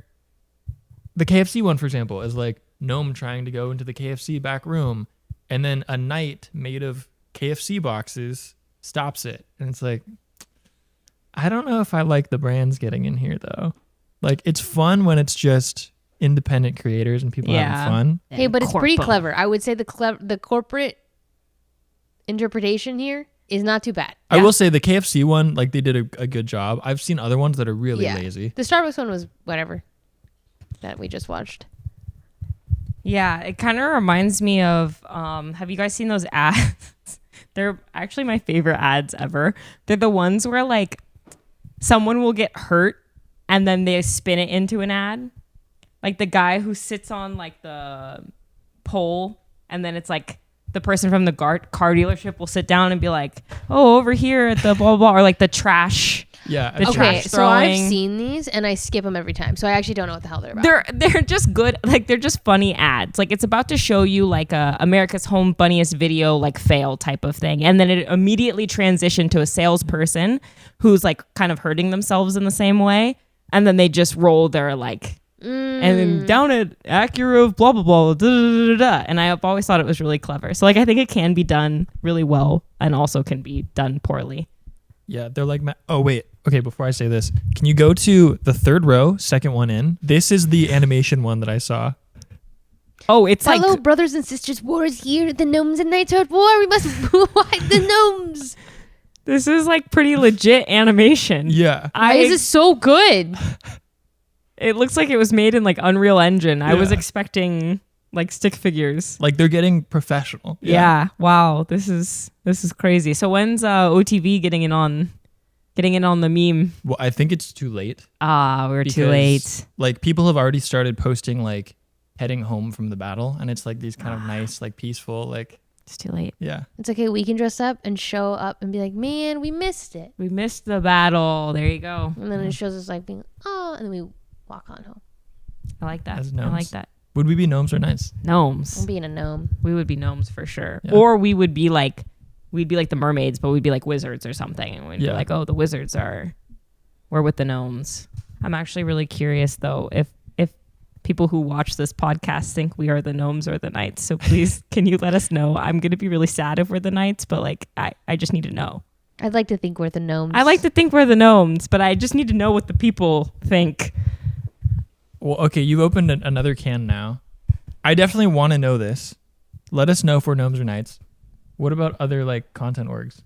KFC one, for example, is like gnome trying to go into the KFC back room. And then a knight made of KFC boxes stops it. And it's like, I don't know if I like the brands getting in here though. Like it's fun when it's just independent creators and people having fun. Hey, but it's pretty clever. I would say the corporate interpretation here is not too bad. I will say the KFC one, like they did a good job. I've seen other ones that are really lazy. The Starbucks one was whatever that we just watched. Yeah, it kind of reminds me of, have you guys seen those ads? They're actually my favorite ads ever. They're the ones where like someone will get hurt and then they spin it into an ad. Like the guy who sits on like the pole and then it's like the person from the car dealership will sit down and be like, oh, over here at the blah, blah, blah, or like the trash. Yeah. The trash So I've throwing. seen these and I skip them every time. So I actually don't know what the hell they're about. They're just good. Like they're just funny ads. Like it's about to show you like a America's Home Funniest Video like fail type of thing. And then it immediately transitioned to a salesperson who's like kind of hurting themselves in the same way. And then they just roll their like, and then down at Acura of blah, blah, blah, da, da, da, da. And I've always thought it was really clever. So like I think it can be done really well and also can be done poorly. Yeah, they're like, oh, wait. Okay, before I say this, can you go to the third row, second one in? This is the animation one that I saw. Oh, it's Hello, like... brothers and sisters. War is here. The gnomes and knights are at war. We must fight the gnomes. This is like pretty legit animation. Yeah. Why is this so good? It looks like it was made in like Unreal Engine. I was expecting like stick figures. Like they're getting professional. Yeah. Wow. This is crazy. So when's OTV getting in on the meme? Well, I think it's too late. We're too late. Like people have already started posting like heading home from the battle, and it's like these kind of nice, like peaceful, like It's too late. yeah. It's okay. We can dress up and show up and be like, man, we missed it. We missed the battle. There you go. And then it shows us like being, oh, and then we walk on home. I like that. As I gnomes. like that. Would we be gnomes or knights? Gnomes. I'm being a gnome. We would be gnomes for sure. Yeah. Or we'd be like the mermaids, but we'd be like wizards or something. And we'd be Yeah. like, oh, the wizards we're with the gnomes. I'm actually really curious though if people who watch this podcast think we are the gnomes or the knights. So please, can you let us know? I'm going to be really sad if we're the knights, but like, I just need to know. I'd like to think we're the gnomes. I like to think we're the gnomes, but I just need to know what the people think. Well, okay, you've opened another can now. I definitely want to know this. Let us know if we're gnomes or knights. What about other like content orgs?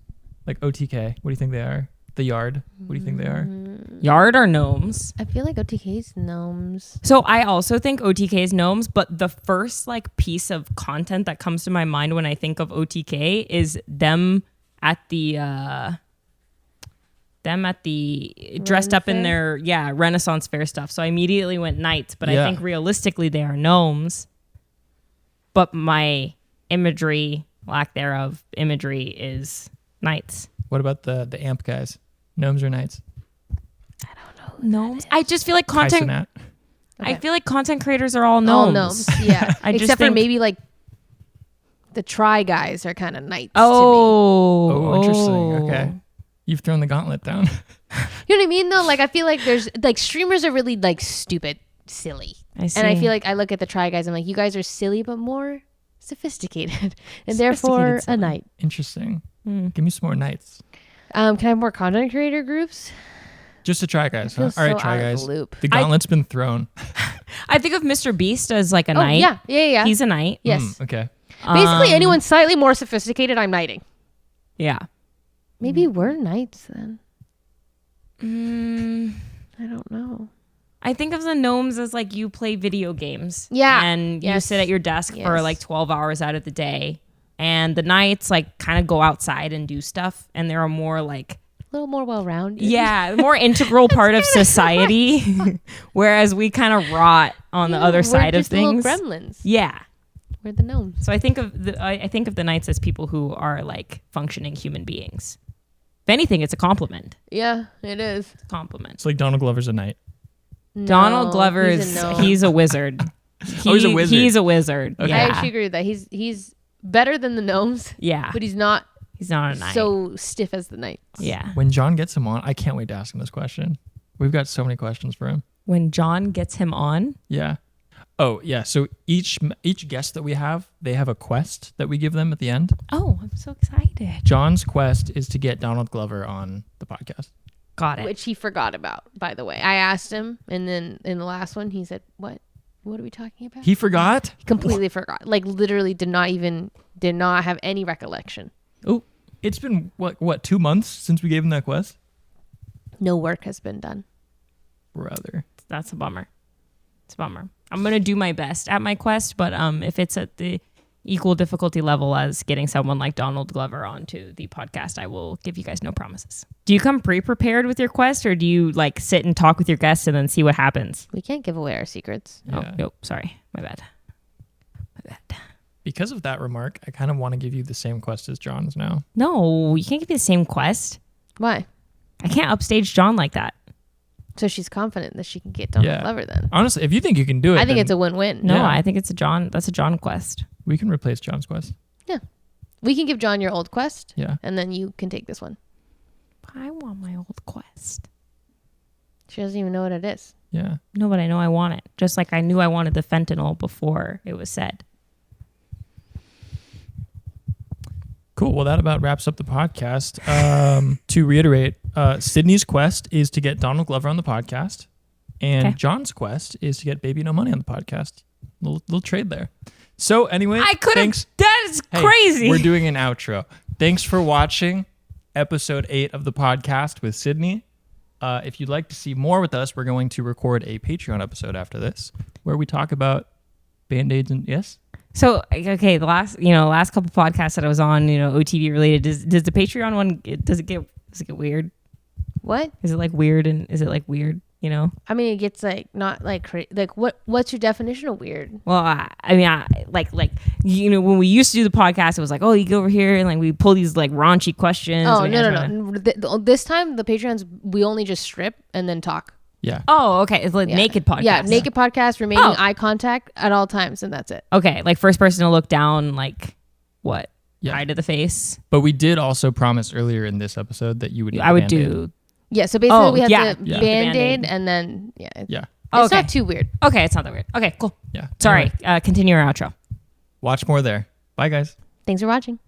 Like OTK, what do you think they are? The Yard, what do you think they are? Yard are gnomes. I feel like OTK's gnomes. So I also think OTK is gnomes, but the first like piece of content that comes to my mind when I think of OTK is them at the dressed up in their Renaissance fair stuff. So I immediately went knights, but I think realistically they are gnomes. But my lack thereof imagery is knights. What about the AMP guys? Gnomes or knights? I don't know. Gnomes. I just feel like content. Kaisenat. I feel like content creators are all gnomes. All gnomes. Yeah. I just Except for think- maybe like the Try guys are kind of knights. Oh, Oh, interesting. Okay. You've thrown the gauntlet down. You know what I mean though? Like I feel like there's like streamers are really like stupid, silly. I see. And I feel like I look at the Try Guys, I'm like, you guys are silly but more sophisticated. And therefore a silly. night. Interesting. Give me some more nights. Can I have more content creator groups? Just to Try Guys. Huh? Feels All right, so Try out of Guys. the loop. The gauntlet's been thrown. I think of Mr. Beast as like a Oh knight. yeah. He's a knight. Yes. Okay. Basically anyone slightly more sophisticated, I'm knighting. Yeah. Maybe we're knights then. Mm, I don't know. I think of the gnomes as like you play video games. Yeah. And you Yes. sit at your desk for Yes. like 12 hours out of the day. And the knights like kind of go outside and do stuff. And they're a more like, A little more well-rounded. yeah, more integral part of society. Whereas we kind of rot on the other side we're of just little things. gremlins. Yeah. We're the gnomes. So I think of the knights as people who are like functioning human beings. If anything, it's a compliment. Yeah, it is. Compliment. It's like Donald Glover's a knight. Donald No, Glover he's a gnome. he's a wizard. He's a wizard. He's a wizard. Okay. I Yeah. actually agree with that. He's better than the gnomes, Yeah. but he's not He's not a knight. so stiff as the knights. yeah. When John gets him on, I can't wait to ask him this question. We've got so many questions for him. When John gets him on, Yeah. Oh, yeah. So each guest that we have, they have a quest that we give them at the end. oh, I'm so excited. John's quest is to get Donald Glover on the podcast. Got it. Which he forgot about, by the way. I asked him, and then in the last one, he said, "What? What are we talking about?" He forgot? Completely forgot. Like literally, did not have any recollection. Oh, it's been what 2 months since we gave him that quest? No work has been done. Brother. That's a bummer. It's a bummer. I'm gonna do my best at my quest, but if it's at the equal difficulty level as getting someone like Donald Glover onto the podcast, I will give you guys no promises. Do you come pre-prepared with your quest, or do you like sit and talk with your guests and then see what happens? We can't give away our secrets. Yeah. Oh, nope. Sorry, my bad. My bad. Because of that remark, I kind of want to give you the same quest as John's now. No, you can't give me the same quest. Why? I can't upstage John like that. So she's confident that she can get Donald Yeah. Glover then. Honestly, if you think you can do it, I think then it's a win-win. No, Yeah. I think it's a John. That's a John quest. we can replace John's quest. We can give John your old quest, Yeah. and then you can take this one. I want my old quest. She doesn't even know what it is. Yeah. No, but I know I want it. Just like I knew I wanted the fentanyl before it was said. Cool. Well, that about wraps up the podcast. To reiterate, Sydney's quest is to get Donald Glover on the podcast, and Okay. John's quest is to get Baby No Money on the podcast. Little trade there. So anyway, I could have. thanks. That is Hey, crazy. We're doing an outro. Thanks for watching episode 8 of the podcast with Sydney. If you'd like to see more with us, we're going to record a Patreon episode after this where we talk about Band-Aids and yes. So okay, the last couple podcasts that I was on, OTV related. Does the Patreon one does it get weird? What? Is it like weird and is it like weird? I mean, it gets like not like like what's your definition of weird? Well, I when we used to do the podcast, it was like, oh, you go over here and like we pull these like raunchy questions. Oh and we answer them. no. This time the Patreons we only just strip and then talk. Yeah. Oh, okay. It's like Yeah. naked podcast. Yeah, naked podcast, remaining Oh. eye contact at all times, and that's it. Okay, like first person to look down, like what? Yeah. Eye to the face. But we did also promise earlier in this episode that you would. I would Band-Aid. do. Yeah, so basically we had yeah. the Yeah. Band-Aid, Band-Aid. and then Yeah. it's Okay. not too weird. Okay, it's not that weird. Okay, cool. Yeah. Sorry. Anyway, Continue your outro. watch more there. Bye, guys. Thanks for watching.